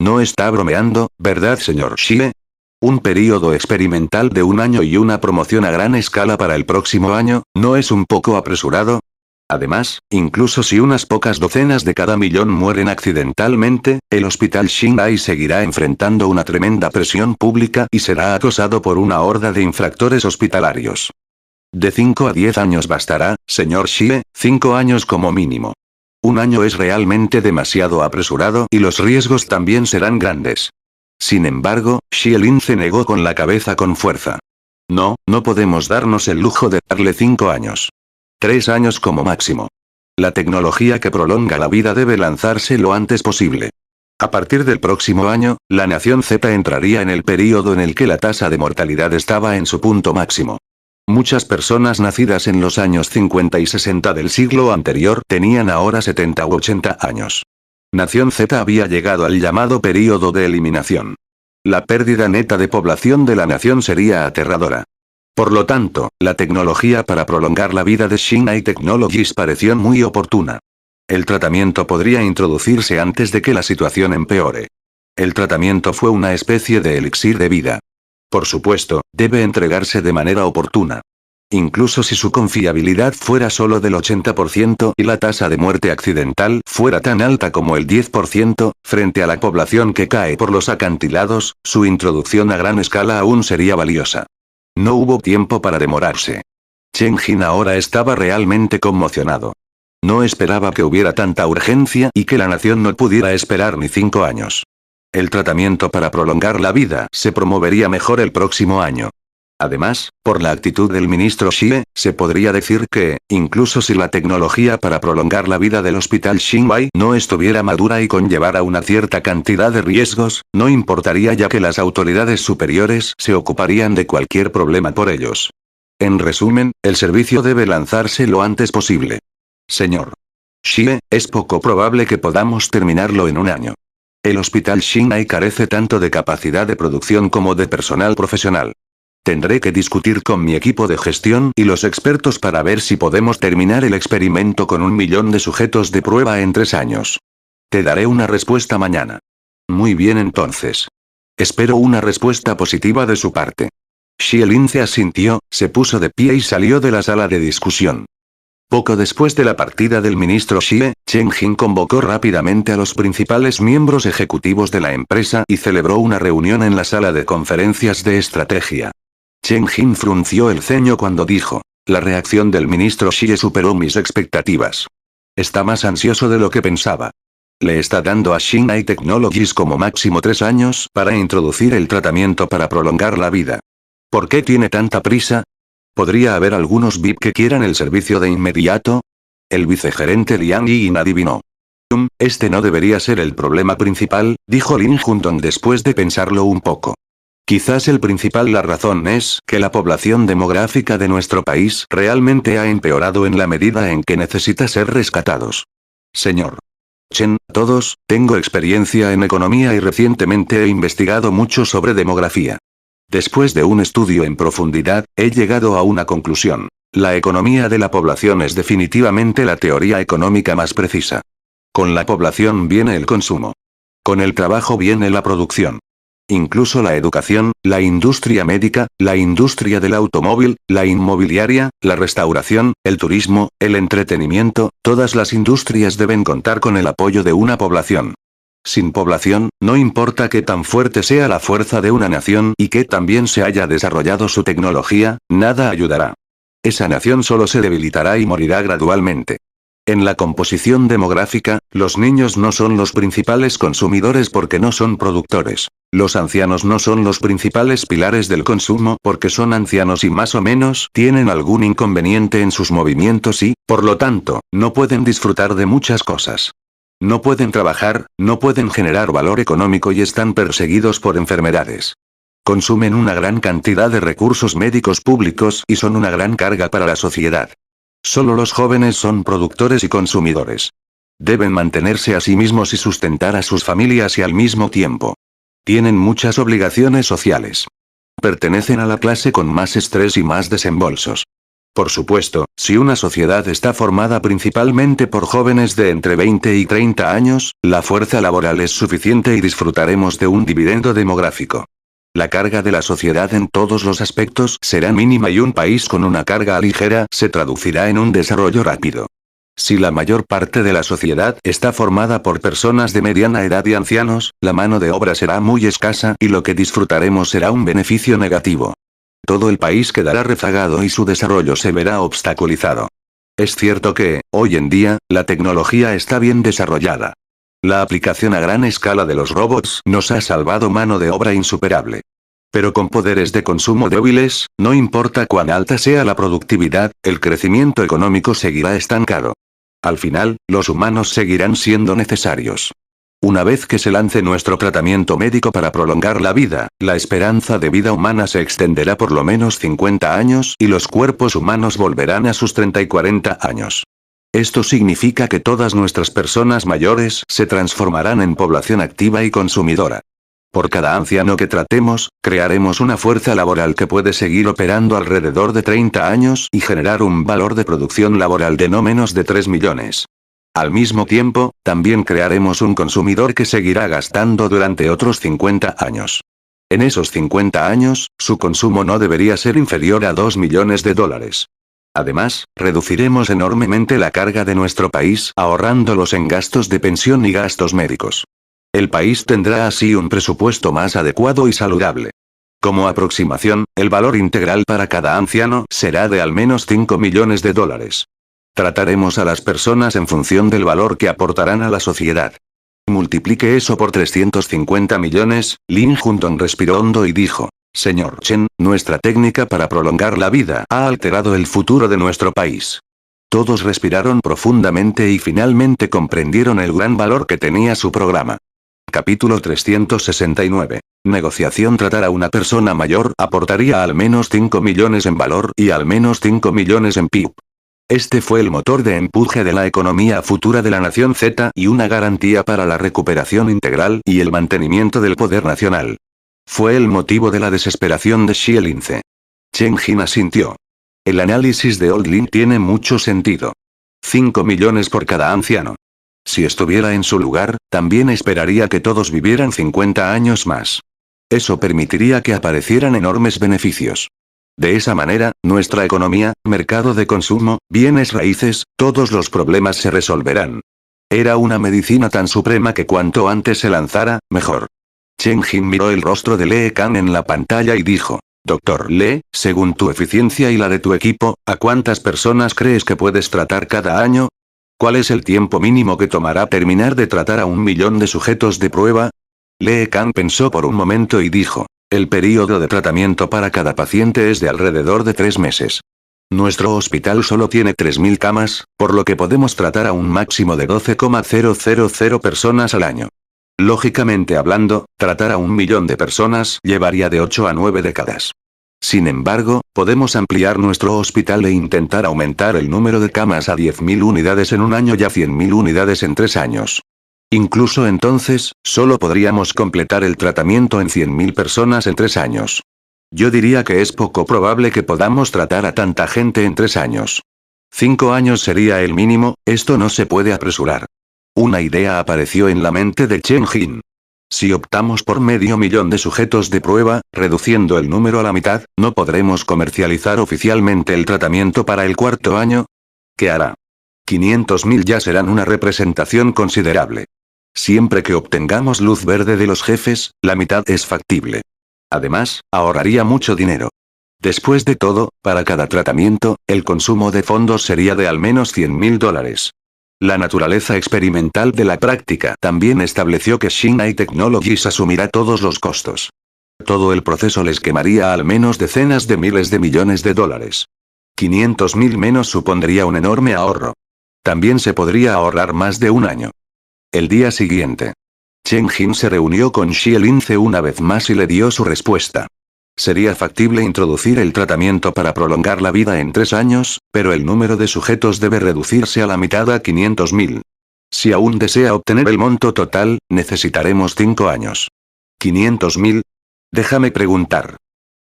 No está bromeando, ¿verdad, señor Xie? Un período experimental de 1 año y una promoción a gran escala para el próximo año, ¿no es un poco apresurado? Además, incluso si unas pocas docenas de cada millón mueren accidentalmente, el hospital Xinbai seguirá enfrentando una tremenda presión pública y será acosado por una horda de infractores hospitalarios. De 5 a 10 años bastará, señor Xie, 5 años como mínimo. 1 año es realmente demasiado apresurado y los riesgos también serán grandes. Sin embargo, Xie Lince negó con la cabeza con fuerza. No, no podemos darnos el lujo de darle 5 años. 3 años como máximo. La tecnología que prolonga la vida debe lanzarse lo antes posible. A partir del próximo año, la nación Z entraría en el período en el que la tasa de mortalidad estaba en su punto máximo. Muchas personas nacidas en los años 50 y 60 del siglo anterior tenían ahora 70 u 80 años. Nación Z había llegado al llamado período de eliminación. La pérdida neta de población de la nación sería aterradora. Por lo tanto, la tecnología para prolongar la vida de Xinai Technologies pareció muy oportuna. El tratamiento podría introducirse antes de que la situación empeore. El tratamiento fue una especie de elixir de vida. Por supuesto, debe entregarse de manera oportuna. Incluso si su confiabilidad fuera solo del 80% y la tasa de muerte accidental fuera tan alta como el 10%, frente a la población que cae por los acantilados, su introducción a gran escala aún sería valiosa. No hubo tiempo para demorarse. Chen Jin ahora estaba realmente conmocionado. No esperaba que hubiera tanta urgencia y que la nación no pudiera esperar ni 5 años. El tratamiento para prolongar la vida se promovería mejor el próximo año. Además, por la actitud del ministro Xie, se podría decir que, incluso si la tecnología para prolongar la vida del hospital Xinbai no estuviera madura y conllevara una cierta cantidad de riesgos, no importaría ya que las autoridades superiores se ocuparían de cualquier problema por ellos. En resumen, el servicio debe lanzarse lo antes posible. Señor Xie, es poco probable que podamos terminarlo en 1 año. El hospital Xinbai carece tanto de capacidad de producción como de personal profesional. Tendré que discutir con mi equipo de gestión y los expertos para ver si podemos terminar el experimento con 1 millón de sujetos de prueba en 3 años. Te daré una respuesta mañana. Muy bien entonces. Espero una respuesta positiva de su parte. Xie Lince asintió, se puso de pie y salió de la sala de discusión. Poco después de la partida del ministro Xie, Chen Jin convocó rápidamente a los principales miembros ejecutivos de la empresa y celebró una reunión en la sala de conferencias de estrategia. Chen Jin frunció el ceño cuando dijo: la reacción del ministro Xie superó mis expectativas. Está más ansioso de lo que pensaba. Le está dando a Xinai Technologies como máximo 3 años para introducir el tratamiento para prolongar la vida. ¿Por qué tiene tanta prisa? ¿Podría haber algunos VIP que quieran el servicio de inmediato? El vicegerente Liang Yin adivinó. Este no debería ser el problema principal, dijo Lin Juntong después de pensarlo un poco. Quizás la razón es que la población demográfica de nuestro país realmente ha empeorado en la medida en que necesita ser rescatados. Señor Chen, todos, tengo experiencia en economía y recientemente he investigado mucho sobre demografía. Después de un estudio en profundidad, he llegado a una conclusión. La economía de la población es definitivamente la teoría económica más precisa. Con la población viene el consumo. Con el trabajo viene la producción. Incluso la educación, la industria médica, la industria del automóvil, la inmobiliaria, la restauración, el turismo, el entretenimiento, todas las industrias deben contar con el apoyo de una población. Sin población, no importa qué tan fuerte sea la fuerza de una nación y que también se haya desarrollado su tecnología, nada ayudará. Esa nación solo se debilitará y morirá gradualmente. En la composición demográfica, los niños no son los principales consumidores porque no son productores. Los ancianos no son los principales pilares del consumo porque son ancianos y más o menos tienen algún inconveniente en sus movimientos y, por lo tanto, no pueden disfrutar de muchas cosas. No pueden trabajar, no pueden generar valor económico y están perseguidos por enfermedades. Consumen una gran cantidad de recursos médicos públicos y son una gran carga para la sociedad. Solo los jóvenes son productores y consumidores. Deben mantenerse a sí mismos y sustentar a sus familias y al mismo tiempo. Tienen muchas obligaciones sociales. Pertenecen a la clase con más estrés y más desembolsos. Por supuesto, si una sociedad está formada principalmente por jóvenes de entre 20 y 30 años, la fuerza laboral es suficiente y disfrutaremos de un dividendo demográfico. La carga de la sociedad en todos los aspectos será mínima y un país con una carga ligera se traducirá en un desarrollo rápido. Si la mayor parte de la sociedad está formada por personas de mediana edad y ancianos, la mano de obra será muy escasa y lo que disfrutaremos será un beneficio negativo. Todo el país quedará rezagado y su desarrollo se verá obstaculizado. Es cierto que, hoy en día, la tecnología está bien desarrollada. La aplicación a gran escala de los robots nos ha salvado mano de obra insuperable. Pero con poderes de consumo débiles, no importa cuán alta sea la productividad, el crecimiento económico seguirá estancado. Al final, los humanos seguirán siendo necesarios. Una vez que se lance nuestro tratamiento médico para prolongar la vida, la esperanza de vida humana se extenderá por lo menos 50 años y los cuerpos humanos volverán a sus 30 y 40 años. Esto significa que todas nuestras personas mayores se transformarán en población activa y consumidora. Por cada anciano que tratemos, crearemos una fuerza laboral que puede seguir operando alrededor de 30 años y generar un valor de producción laboral de no menos de 3 millones. Al mismo tiempo, también crearemos un consumidor que seguirá gastando durante otros 50 años. En esos 50 años, su consumo no debería ser inferior a 2 millones de dólares. Además, reduciremos enormemente la carga de nuestro país ahorrándolos en gastos de pensión y gastos médicos. El país tendrá así un presupuesto más adecuado y saludable. Como aproximación, el valor integral para cada anciano será de al menos 5 millones de dólares. Trataremos a las personas en función del valor que aportarán a la sociedad. Multiplique eso por 350 millones, Lin Juntong respiró hondo y dijo: Señor Chen, nuestra técnica para prolongar la vida ha alterado el futuro de nuestro país. Todos respiraron profundamente y finalmente comprendieron el gran valor que tenía su programa. Capítulo 369. Negociación. Tratar a una persona mayor aportaría al menos 5 millones en valor y al menos 5 millones en PIB. Este fue el motor de empuje de la economía futura de la nación Z y una garantía para la recuperación integral y el mantenimiento del poder nacional. Fue el motivo de la desesperación de Xie Lince. Chen Jin asintió. El análisis de Old Lin tiene mucho sentido. 5 millones por cada anciano. Si estuviera en su lugar, también esperaría que todos vivieran 50 años más. Eso permitiría que aparecieran enormes beneficios. De esa manera, nuestra economía, mercado de consumo, bienes raíces, todos los problemas se resolverán. Era una medicina tan suprema que cuanto antes se lanzara, mejor. Chen Jin miró el rostro de Lee Kan en la pantalla y dijo: Doctor Lee, según tu eficiencia y la de tu equipo, ¿a cuántas personas crees que puedes tratar cada año? ¿Cuál es el tiempo mínimo que tomará terminar de tratar a 1 millón de sujetos de prueba? Lee Kan pensó por un momento y dijo: el período de tratamiento para cada paciente es de alrededor de 3 meses. Nuestro hospital solo tiene 3.000 camas, por lo que podemos tratar a un máximo de 12,000 personas al año. Lógicamente hablando, tratar a 1 millón de personas llevaría de 8 a 9 décadas. Sin embargo, podemos ampliar nuestro hospital e intentar aumentar el número de camas a 10.000 unidades en un año y a 100.000 unidades en 3 años. Incluso entonces, solo podríamos completar el tratamiento en 100.000 personas en 3 años. Yo diría que es poco probable que podamos tratar a tanta gente en 3 años. 5 años sería el mínimo, esto no se puede apresurar. Una idea apareció en la mente de Chen Jin. Si optamos por 500.000 de sujetos de prueba, reduciendo el número a la mitad, ¿no podremos comercializar oficialmente el tratamiento para el 4.º año? ¿Qué hará? 500.000 ya serán una representación considerable. Siempre que obtengamos luz verde de los jefes, la mitad es factible. Además, ahorraría mucho dinero. Después de todo, para cada tratamiento, el consumo de fondos sería de al menos $100.000. La naturaleza experimental de la práctica también estableció que Shinai Technologies asumirá todos los costos. Todo el proceso les quemaría al menos decenas de miles de millones de dólares. 500.000 menos supondría un enorme ahorro. También se podría ahorrar más de un año. El día siguiente. Chen Jin se reunió con Xie Lince una vez más y le dio su respuesta. Sería factible introducir el tratamiento para prolongar la vida en 3 años, pero el número de sujetos debe reducirse a la mitad a 500.000. Si aún desea obtener el monto total, necesitaremos 5 años. ¿500.000? Déjame preguntar.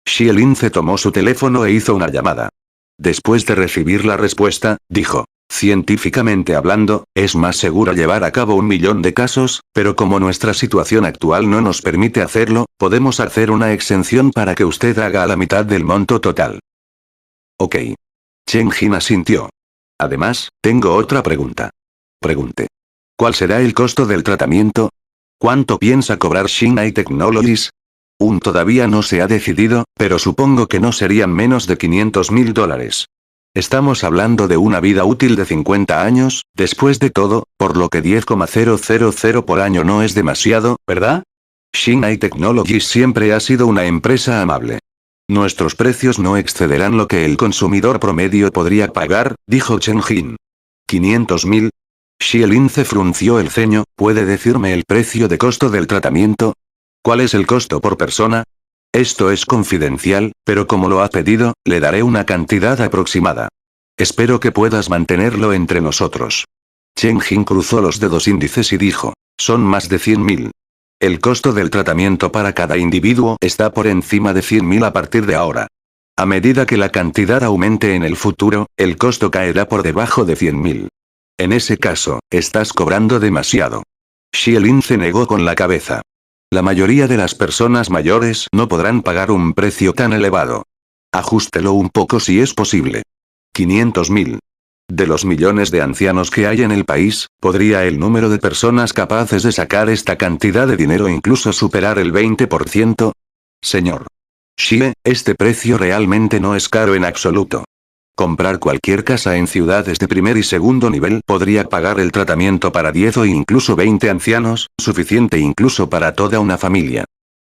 Xie Lince tomó su teléfono e hizo una llamada. Después de recibir la respuesta, dijo: científicamente hablando, es más seguro llevar a cabo 1 millón de casos, pero como nuestra situación actual no nos permite hacerlo, podemos hacer una exención para que usted haga a la mitad del monto total. Ok. Chen Jin asintió. Además, tengo otra pregunta. Pregunte. ¿Cuál será el costo del tratamiento? ¿Cuánto piensa cobrar Shinai Technologies? Todavía no se ha decidido, pero supongo que no serían menos de $500.000. Estamos hablando de una vida útil de 50 años, después de todo, por lo que 10,000 por año no es demasiado, ¿verdad? Shinai Technologies siempre ha sido una empresa amable. Nuestros precios no excederán lo que el consumidor promedio podría pagar, dijo Chen Jin. ¿500.000? Xie Lince frunció el ceño. ¿Puede decirme el precio de costo del tratamiento? ¿Cuál es el costo por persona? Esto es confidencial, pero como lo ha pedido, le daré una cantidad aproximada. Espero que puedas mantenerlo entre nosotros. Chen Jin cruzó los dedos índices y dijo: son más de 100.000. El costo del tratamiento para cada individuo está por encima de 100.000 a partir de ahora. A medida que la cantidad aumente en el futuro, el costo caerá por debajo de 100.000. En ese caso, estás cobrando demasiado. Xie Lince negó con la cabeza. La mayoría de las personas mayores no podrán pagar un precio tan elevado. Ajústelo un poco si es posible. 500.000. De los millones de ancianos que hay en el país, ¿podría el número de personas capaces de sacar esta cantidad de dinero incluso superar el 20%? Señor Xie, este precio realmente no es caro en absoluto. Comprar cualquier casa en ciudades de primer y segundo nivel podría pagar el tratamiento para 10 o incluso 20 ancianos, suficiente incluso para toda una familia.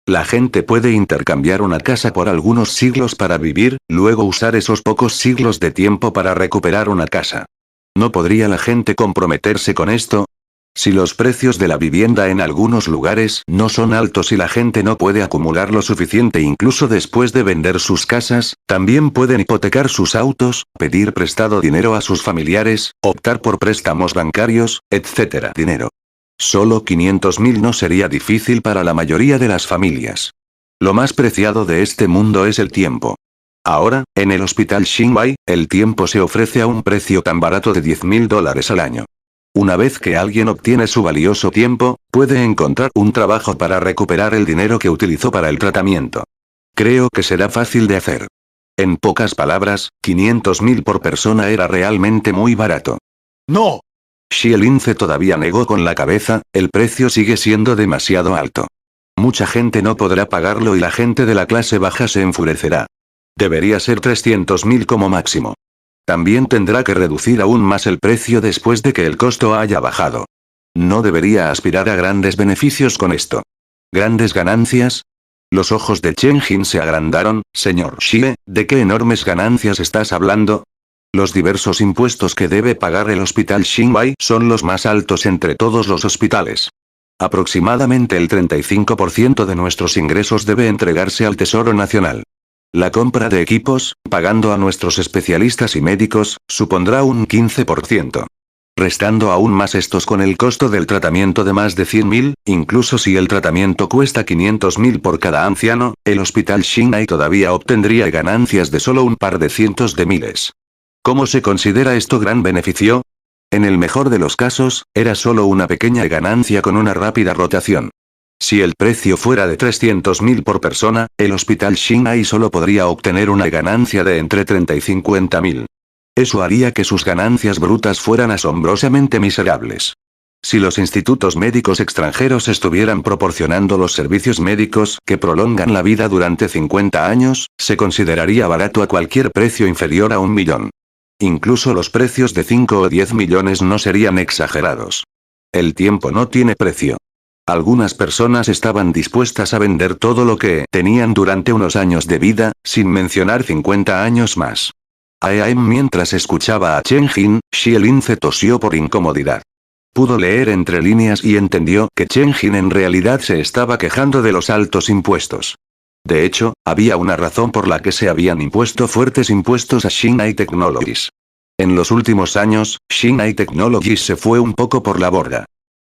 La gente puede intercambiar una casa por algunos siglos para vivir, luego usar esos pocos siglos de tiempo para recuperar una casa. ¿No podría la gente comprometerse con esto? Si los precios de la vivienda en algunos lugares no son altos y la gente no puede acumular lo suficiente incluso después de vender sus casas, también pueden hipotecar sus autos, pedir prestado dinero a sus familiares, optar por préstamos bancarios, etc. Dinero. Solo 500.000 no sería difícil para la mayoría de las familias. Lo más preciado de este mundo es el tiempo. Ahora, en el Hospital Xinbai, el tiempo se ofrece a un precio tan barato de $10.000 al año. Una vez que alguien obtiene su valioso tiempo, puede encontrar un trabajo para recuperar el dinero que utilizó para el tratamiento. Creo que será fácil de hacer. En pocas palabras, 500.000 por persona era realmente muy barato. ¡No! Xie Lince todavía negó con la cabeza, el precio sigue siendo demasiado alto. Mucha gente no podrá pagarlo y la gente de la clase baja se enfurecerá. Debería ser 300.000 como máximo. También tendrá que reducir aún más el precio después de que el costo haya bajado. No debería aspirar a grandes beneficios con esto. ¿Grandes ganancias? Los ojos de Chen Jin se agrandaron. Señor Xie, ¿de qué enormes ganancias estás hablando? Los diversos impuestos que debe pagar el Hospital Xinbai son los más altos entre todos los hospitales. Aproximadamente el 35% de nuestros ingresos debe entregarse al Tesoro Nacional. La compra de equipos, pagando a nuestros especialistas y médicos, supondrá un 15%. Restando aún más estos con el costo del tratamiento de más de 100.000, incluso si el tratamiento cuesta 500.000 por cada anciano, el Hospital Xinbai todavía obtendría ganancias de solo un par de cientos de miles. ¿Cómo se considera esto gran beneficio? En el mejor de los casos, era solo una pequeña ganancia con una rápida rotación. Si el precio fuera de 300.000 por persona, el Hospital Xinbai solo podría obtener una ganancia de entre 30 y 50.000. Eso haría que sus ganancias brutas fueran asombrosamente miserables. Si los institutos médicos extranjeros estuvieran proporcionando los servicios médicos que prolongan la vida durante 50 años, se consideraría barato a cualquier precio inferior a 1 millón. Incluso los precios de 5 o 10 millones no serían exagerados. El tiempo no tiene precio. Algunas personas estaban dispuestas a vender todo lo que tenían durante unos años de vida, sin mencionar 50 años más. Mientras escuchaba a Chen Jin, Xie Lince tosió por incomodidad. Pudo leer entre líneas y entendió que Chen Jin en realidad se estaba quejando de los altos impuestos. De hecho, había una razón por la que se habían impuesto fuertes impuestos a Xinbai Technologies. En los últimos años, Xinbai Technologies se fue un poco por la borda.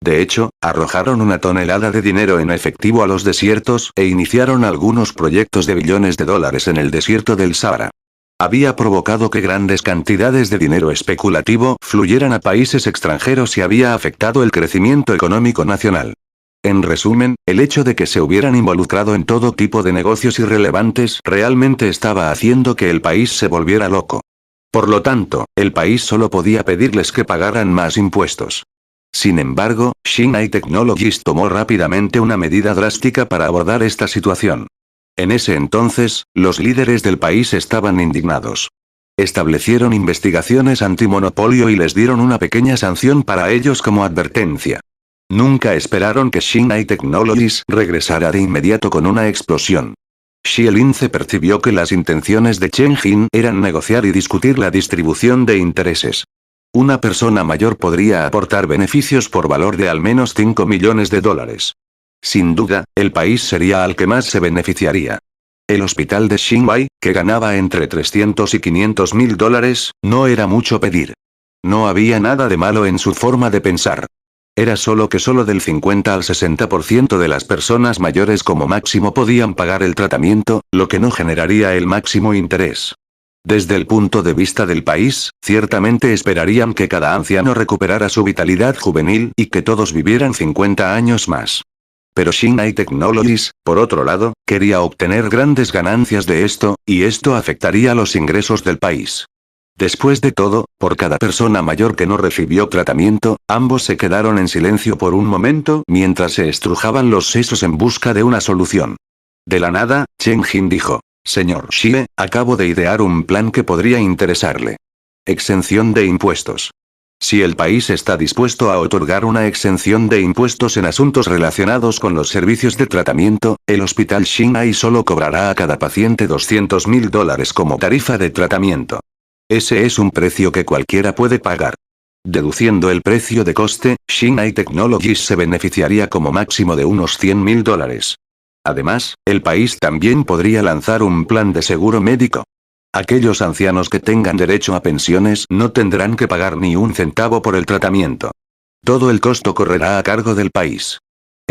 De hecho, arrojaron una tonelada de dinero en efectivo a los desiertos e iniciaron algunos proyectos de billones de dólares en el desierto del Sahara. Había provocado que grandes cantidades de dinero especulativo fluyeran a países extranjeros y había afectado el crecimiento económico nacional. En resumen, el hecho de que se hubieran involucrado en todo tipo de negocios irrelevantes realmente estaba haciendo que el país se volviera loco. Por lo tanto, el país solo podía pedirles que pagaran más impuestos. Sin embargo, Xinbai Technologies tomó rápidamente una medida drástica para abordar esta situación. En ese entonces, los líderes del país estaban indignados. Establecieron investigaciones antimonopolio y les dieron una pequeña sanción para ellos como advertencia. Nunca esperaron que Xinbai Technologies regresara de inmediato con una explosión. Xie Lince percibió que las intenciones de Chen Jin eran negociar y discutir la distribución de intereses. Una persona mayor podría aportar beneficios por valor de al menos 5 millones de dólares. Sin duda, el país sería al que más se beneficiaría. El hospital de Xinbai, que ganaba entre 300 y 500.000 dólares, no era mucho pedir. No había nada de malo en su forma de pensar. Era solo que solo del 50 al 60% de las personas mayores como máximo podían pagar el tratamiento, lo que no generaría el máximo interés. Desde el punto de vista del país, ciertamente esperarían que cada anciano recuperara su vitalidad juvenil y que todos vivieran 50 años más. Pero Xinbai Technologies, por otro lado, quería obtener grandes ganancias de esto, y esto afectaría los ingresos del país. Después de todo, por cada persona mayor que no recibió tratamiento, ambos se quedaron en silencio por un momento mientras se estrujaban los sesos en busca de una solución. De la nada, Chen Jin dijo: Señor Xie, acabo de idear un plan que podría interesarle. Exención de impuestos. Si el país está dispuesto a otorgar una exención de impuestos en asuntos relacionados con los servicios de tratamiento, el Hospital Xinbai solo cobrará a cada paciente $200.000 como tarifa de tratamiento. Ese es un precio que cualquiera puede pagar. Deduciendo el precio de coste, Xinbai Technologies se beneficiaría como máximo de unos $100.000. Además, el país también podría lanzar un plan de seguro médico. Aquellos ancianos que tengan derecho a pensiones no tendrán que pagar ni un centavo por el tratamiento. Todo el costo correrá a cargo del país.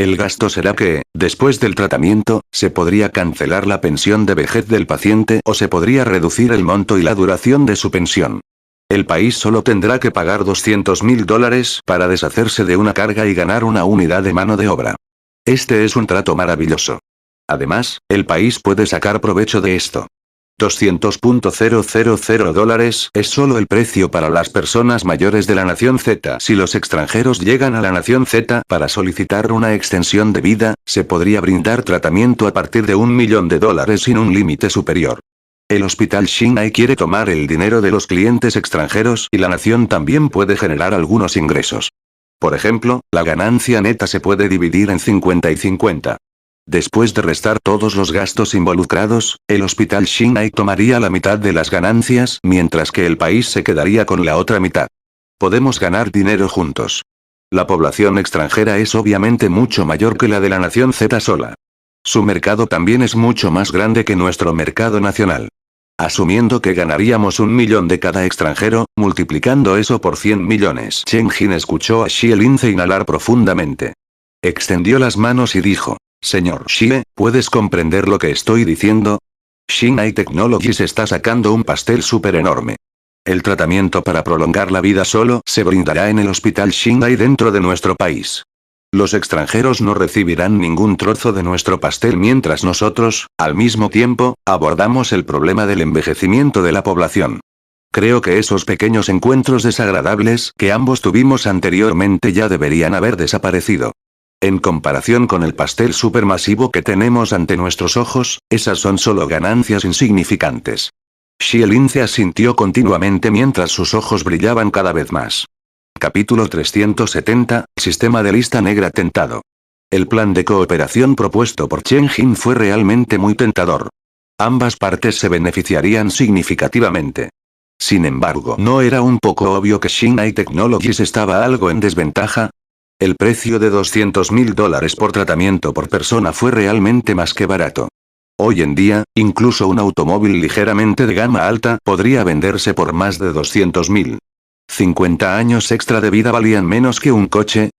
El gasto será que, después del tratamiento, se podría cancelar la pensión de vejez del paciente o se podría reducir el monto y la duración de su pensión. El país solo tendrá que pagar $200.000 para deshacerse de una carga y ganar una unidad de mano de obra. Este es un trato maravilloso. Además, el país puede sacar provecho de esto. $200.000 es solo el precio para las personas mayores de la nación Z. Si los extranjeros llegan a la nación Z para solicitar una extensión de vida, se podría brindar tratamiento a partir de $1 millón sin un límite superior. El hospital Shinai quiere tomar el dinero de los clientes extranjeros y la nación también puede generar algunos ingresos. Por ejemplo, la ganancia neta se puede dividir en 50 y 50. Después de restar todos los gastos involucrados, el hospital Shinai tomaría la mitad de las ganancias, mientras que el país se quedaría con la otra mitad. Podemos ganar dinero juntos. La población extranjera es obviamente mucho mayor que la de la nación Z sola. Su mercado también es mucho más grande que nuestro mercado nacional. Asumiendo que ganaríamos $1 millón de cada extranjero, multiplicando eso por 100 millones. Chen Jin escuchó a Xie Lince inhalar profundamente. Extendió las manos y dijo: Señor Xie, ¿puedes comprender lo que estoy diciendo? Shinai Technologies está sacando un pastel súper enorme. El tratamiento para prolongar la vida solo se brindará en el hospital Shinai dentro de nuestro país. Los extranjeros no recibirán ningún trozo de nuestro pastel mientras nosotros, al mismo tiempo, abordamos el problema del envejecimiento de la población. Creo que esos pequeños encuentros desagradables que ambos tuvimos anteriormente ya deberían haber desaparecido. En comparación con el pastel supermasivo que tenemos ante nuestros ojos, esas son solo ganancias insignificantes. Xie Lince asintió continuamente mientras sus ojos brillaban cada vez más. Capítulo 370, Sistema de lista negra tentado. El plan de cooperación propuesto por Chen Jin fue realmente muy tentador. Ambas partes se beneficiarían significativamente. Sin embargo, ¿no era un poco obvio que Shinai Technologies estaba algo en desventaja? El precio de $200.000 por tratamiento por persona fue realmente más que barato. Hoy en día, incluso un automóvil ligeramente de gama alta podría venderse por más de 200.000. 50 años extra de vida valían menos que un coche.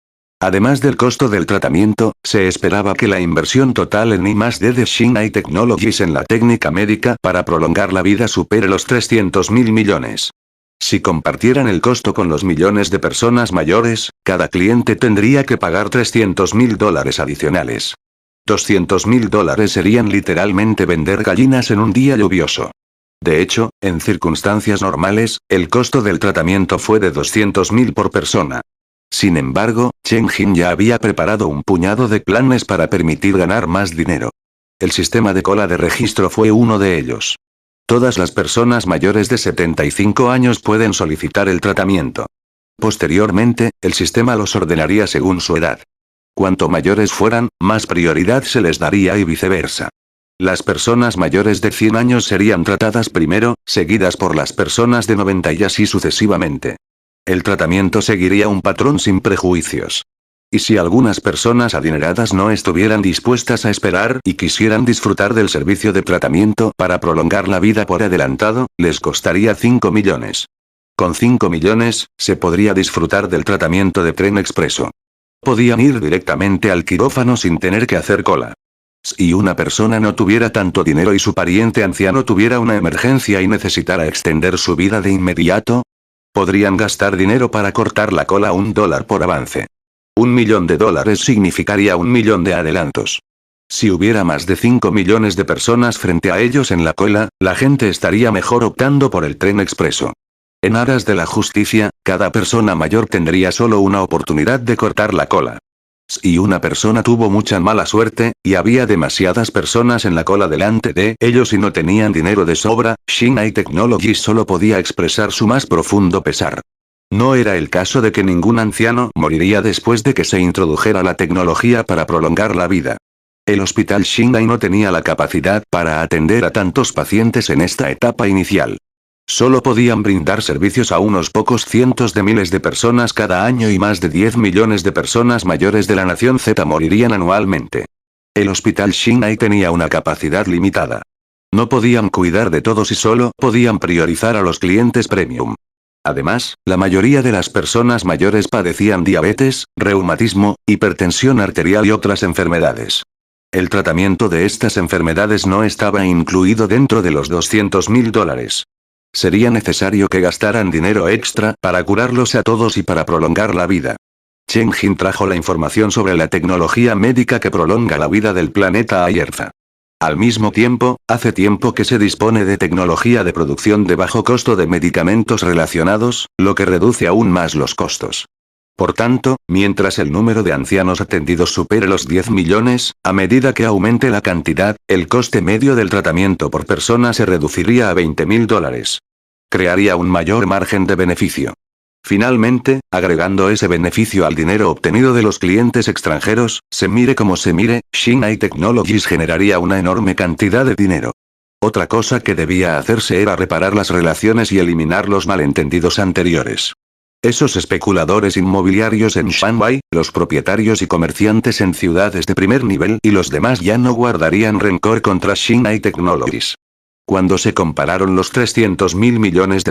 Además del costo del tratamiento, se esperaba que la inversión total en I+D de Shinai Technologies en la técnica médica para prolongar la vida supere los 300.000 millones. Si compartieran el costo con los millones de personas mayores, cada cliente tendría que pagar $300.000 adicionales. $200.000 serían literalmente vender gallinas en un día lluvioso. De hecho, en circunstancias normales, el costo del tratamiento fue de $200.000 por persona. Sin embargo, Chen Jin ya había preparado un puñado de planes para permitir ganar más dinero. El sistema de cola de registro fue uno de ellos. Todas las personas mayores de 75 años pueden solicitar el tratamiento. Posteriormente, el sistema los ordenaría según su edad. Cuanto mayores fueran, más prioridad se les daría y viceversa. Las personas mayores de 100 años serían tratadas primero, seguidas por las personas de 90 y así sucesivamente. El tratamiento seguiría un patrón sin prejuicios. Y si algunas personas adineradas no estuvieran dispuestas a esperar y quisieran disfrutar del servicio de tratamiento para prolongar la vida por adelantado, les costaría 5 millones. Con 5 millones, se podría disfrutar del tratamiento de tren expreso. Podían ir directamente al quirófano sin tener que hacer cola. Si una persona no tuviera tanto dinero y su pariente anciano tuviera una emergencia y necesitara extender su vida de inmediato, podrían gastar dinero para cortar la cola a $1 por avance. $1 millón significaría 1 millón de adelantos. Si hubiera más de 5 millones de personas frente a ellos en la cola, la gente estaría mejor optando por el tren expreso. En aras de la justicia, cada persona mayor tendría solo una oportunidad de cortar la cola. Si una persona tuvo mucha mala suerte, y había demasiadas personas en la cola delante de ellos y no tenían dinero de sobra, Shinai Technologies solo podía expresar su más profundo pesar. No era el caso de que ningún anciano moriría después de que se introdujera la tecnología para prolongar la vida. El hospital Shinai no tenía la capacidad para atender a tantos pacientes en esta etapa inicial. Solo podían brindar servicios a unos pocos cientos de miles de personas cada año y más de 10 millones de personas mayores de la nación Z morirían anualmente. El hospital Shinai tenía una capacidad limitada. No podían cuidar de todos y solo podían priorizar a los clientes premium. Además, la mayoría de las personas mayores padecían diabetes, reumatismo, hipertensión arterial y otras enfermedades. El tratamiento de estas enfermedades no estaba incluido dentro de los $200.000. Sería necesario que gastaran dinero extra para curarlos a todos y para prolongar la vida. Chen Jin trajo la información sobre la tecnología médica que prolonga la vida del planeta Ayerza. Al mismo tiempo, hace tiempo que se dispone de tecnología de producción de bajo costo de medicamentos relacionados, lo que reduce aún más los costos. Por tanto, mientras el número de ancianos atendidos supere los 10 millones, a medida que aumente la cantidad, el coste medio del tratamiento por persona se reduciría a $20.000. Crearía un mayor margen de beneficio. Finalmente, agregando ese beneficio al dinero obtenido de los clientes extranjeros, se mire como se mire, Xinhai Technologies generaría una enorme cantidad de dinero. Otra cosa que debía hacerse era reparar las relaciones y eliminar los malentendidos anteriores. Esos especuladores inmobiliarios en Shanghai, los propietarios y comerciantes en ciudades de primer nivel y los demás ya no guardarían rencor contra Xinhai Technologies. Cuando se compararon los $300.000 millones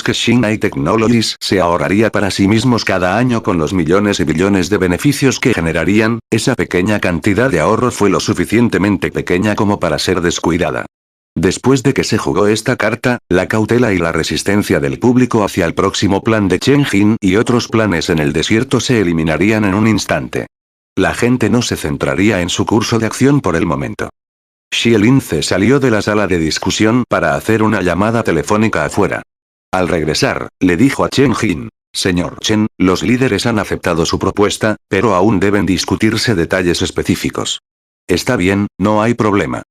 que Xinhai Technologies se ahorraría para sí mismos cada año con los millones y billones de beneficios que generarían, esa pequeña cantidad de ahorro fue lo suficientemente pequeña como para ser descuidada. Después de que se jugó esta carta, la cautela y la resistencia del público hacia el próximo plan de Chen Jin y otros planes en el desierto se eliminarían en un instante. La gente no se centraría en su curso de acción por el momento. Xie Lince salió de la sala de discusión para hacer una llamada telefónica afuera. Al regresar, le dijo a Chen Jin: Señor Chen, los líderes han aceptado su propuesta, pero aún deben discutirse detalles específicos. Está bien, no hay problema.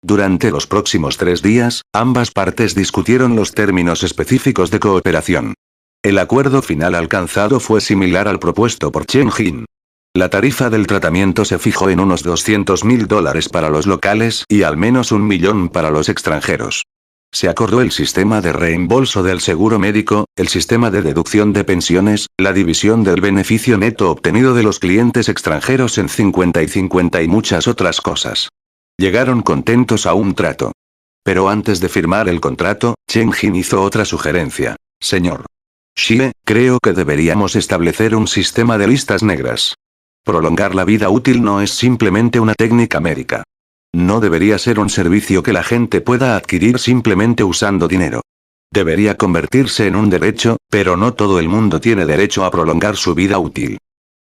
Durante los próximos 3 días, ambas partes discutieron los términos específicos de cooperación. El acuerdo final alcanzado fue similar al propuesto por Chen Jin. La tarifa del tratamiento se fijó en unos $200.000 para los locales y al menos 1 millón para los extranjeros. Se acordó el sistema de reembolso del seguro médico, el sistema de deducción de pensiones, la división del beneficio neto obtenido de los clientes extranjeros en 50 y 50 y muchas otras cosas. Llegaron contentos a un trato. Pero antes de firmar el contrato, Chen Jin hizo otra sugerencia. Señor Xie, creo que deberíamos establecer un sistema de listas negras. Prolongar la vida útil no es simplemente una técnica médica. No debería ser un servicio que la gente pueda adquirir simplemente usando dinero. Debería convertirse en un derecho, pero no todo el mundo tiene derecho a prolongar su vida útil.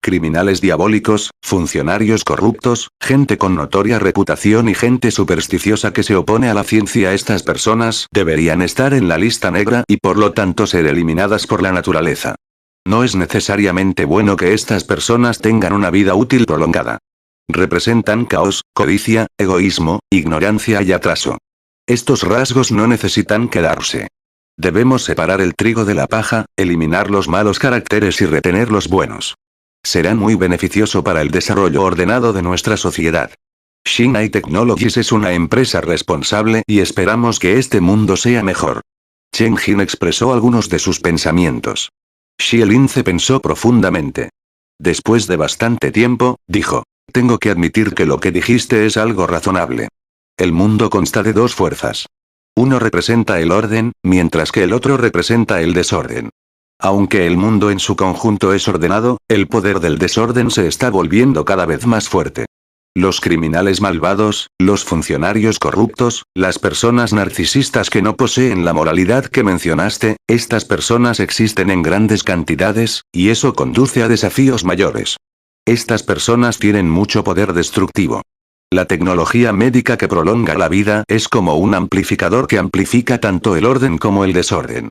Criminales diabólicos, funcionarios corruptos, gente con notoria reputación y gente supersticiosa que se opone a la ciencia, estas personas deberían estar en la lista negra y por lo tanto ser eliminadas por la naturaleza. No es necesariamente bueno que estas personas tengan una vida útil prolongada. Representan caos, codicia, egoísmo, ignorancia y atraso. Estos rasgos no necesitan quedarse. Debemos separar el trigo de la paja, eliminar los malos caracteres y retener los buenos. Será muy beneficioso para el desarrollo ordenado de nuestra sociedad. Xinhai Technologies es una empresa responsable y esperamos que este mundo sea mejor. Chen Jin expresó algunos de sus pensamientos. Xie Lince pensó profundamente. Después de bastante tiempo, dijo: tengo que admitir que lo que dijiste es algo razonable. El mundo consta de 2 fuerzas. Uno representa el orden, mientras que el otro representa el desorden. Aunque el mundo en su conjunto es ordenado, el poder del desorden se está volviendo cada vez más fuerte. Los criminales malvados, los funcionarios corruptos, las personas narcisistas que no poseen la moralidad que mencionaste, estas personas existen en grandes cantidades, y eso conduce a desafíos mayores. Estas personas tienen mucho poder destructivo. La tecnología médica que prolonga la vida es como un amplificador que amplifica tanto el orden como el desorden.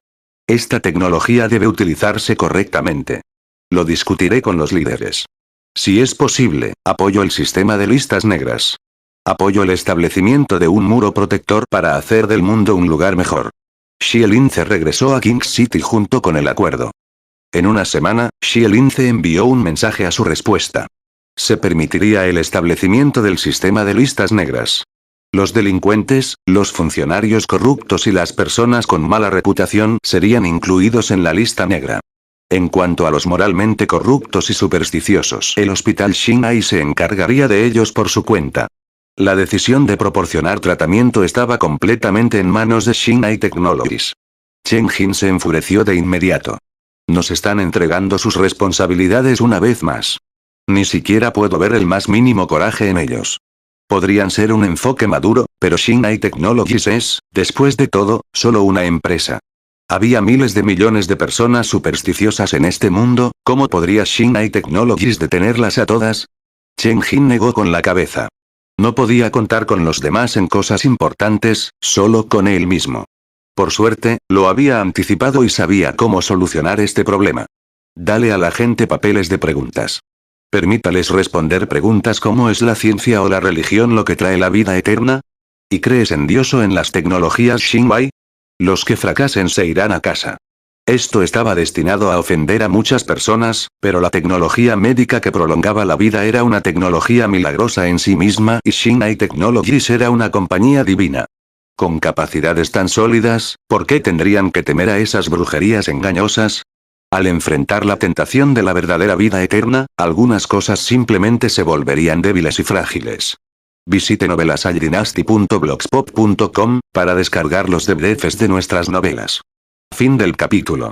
Esta tecnología debe utilizarse correctamente. Lo discutiré con los líderes. Si es posible, apoyo el sistema de listas negras. Apoyo el establecimiento de un muro protector para hacer del mundo un lugar mejor. Xie Lince regresó a King City junto con el acuerdo. En una semana, Xie Lince envió un mensaje a su respuesta. Se permitiría el establecimiento del sistema de listas negras. Los delincuentes, los funcionarios corruptos y las personas con mala reputación serían incluidos en la lista negra. En cuanto a los moralmente corruptos y supersticiosos, el hospital Xinhai se encargaría de ellos por su cuenta. La decisión de proporcionar tratamiento estaba completamente en manos de Xinhai Technologies. Chen Jin se enfureció de inmediato. Nos están entregando sus responsabilidades una vez más. Ni siquiera puedo ver el más mínimo coraje en ellos. Podrían ser un enfoque maduro, pero Shinai Technologies es, después de todo, solo una empresa. Había miles de millones de personas supersticiosas en este mundo, ¿cómo podría Shinai Technologies detenerlas a todas? Chen Jin negó con la cabeza. No podía contar con los demás en cosas importantes, solo con él mismo. Por suerte, lo había anticipado y sabía cómo solucionar este problema. Dale a la gente papeles de preguntas. Permítales responder preguntas como ¿es la ciencia o la religión lo que trae la vida eterna? ¿Y crees en Dios o en las tecnologías Shinai? Los que fracasen se irán a casa. Esto estaba destinado a ofender a muchas personas, pero la tecnología médica que prolongaba la vida era una tecnología milagrosa en sí misma y Shinai Technologies era una compañía divina. Con capacidades tan sólidas, ¿por qué tendrían que temer a esas brujerías engañosas? Al enfrentar la tentación de la verdadera vida eterna, algunas cosas simplemente se volverían débiles y frágiles. Visite novelasaldynasty.blogspot.com para descargar los DVDs de nuestras novelas. Fin del capítulo.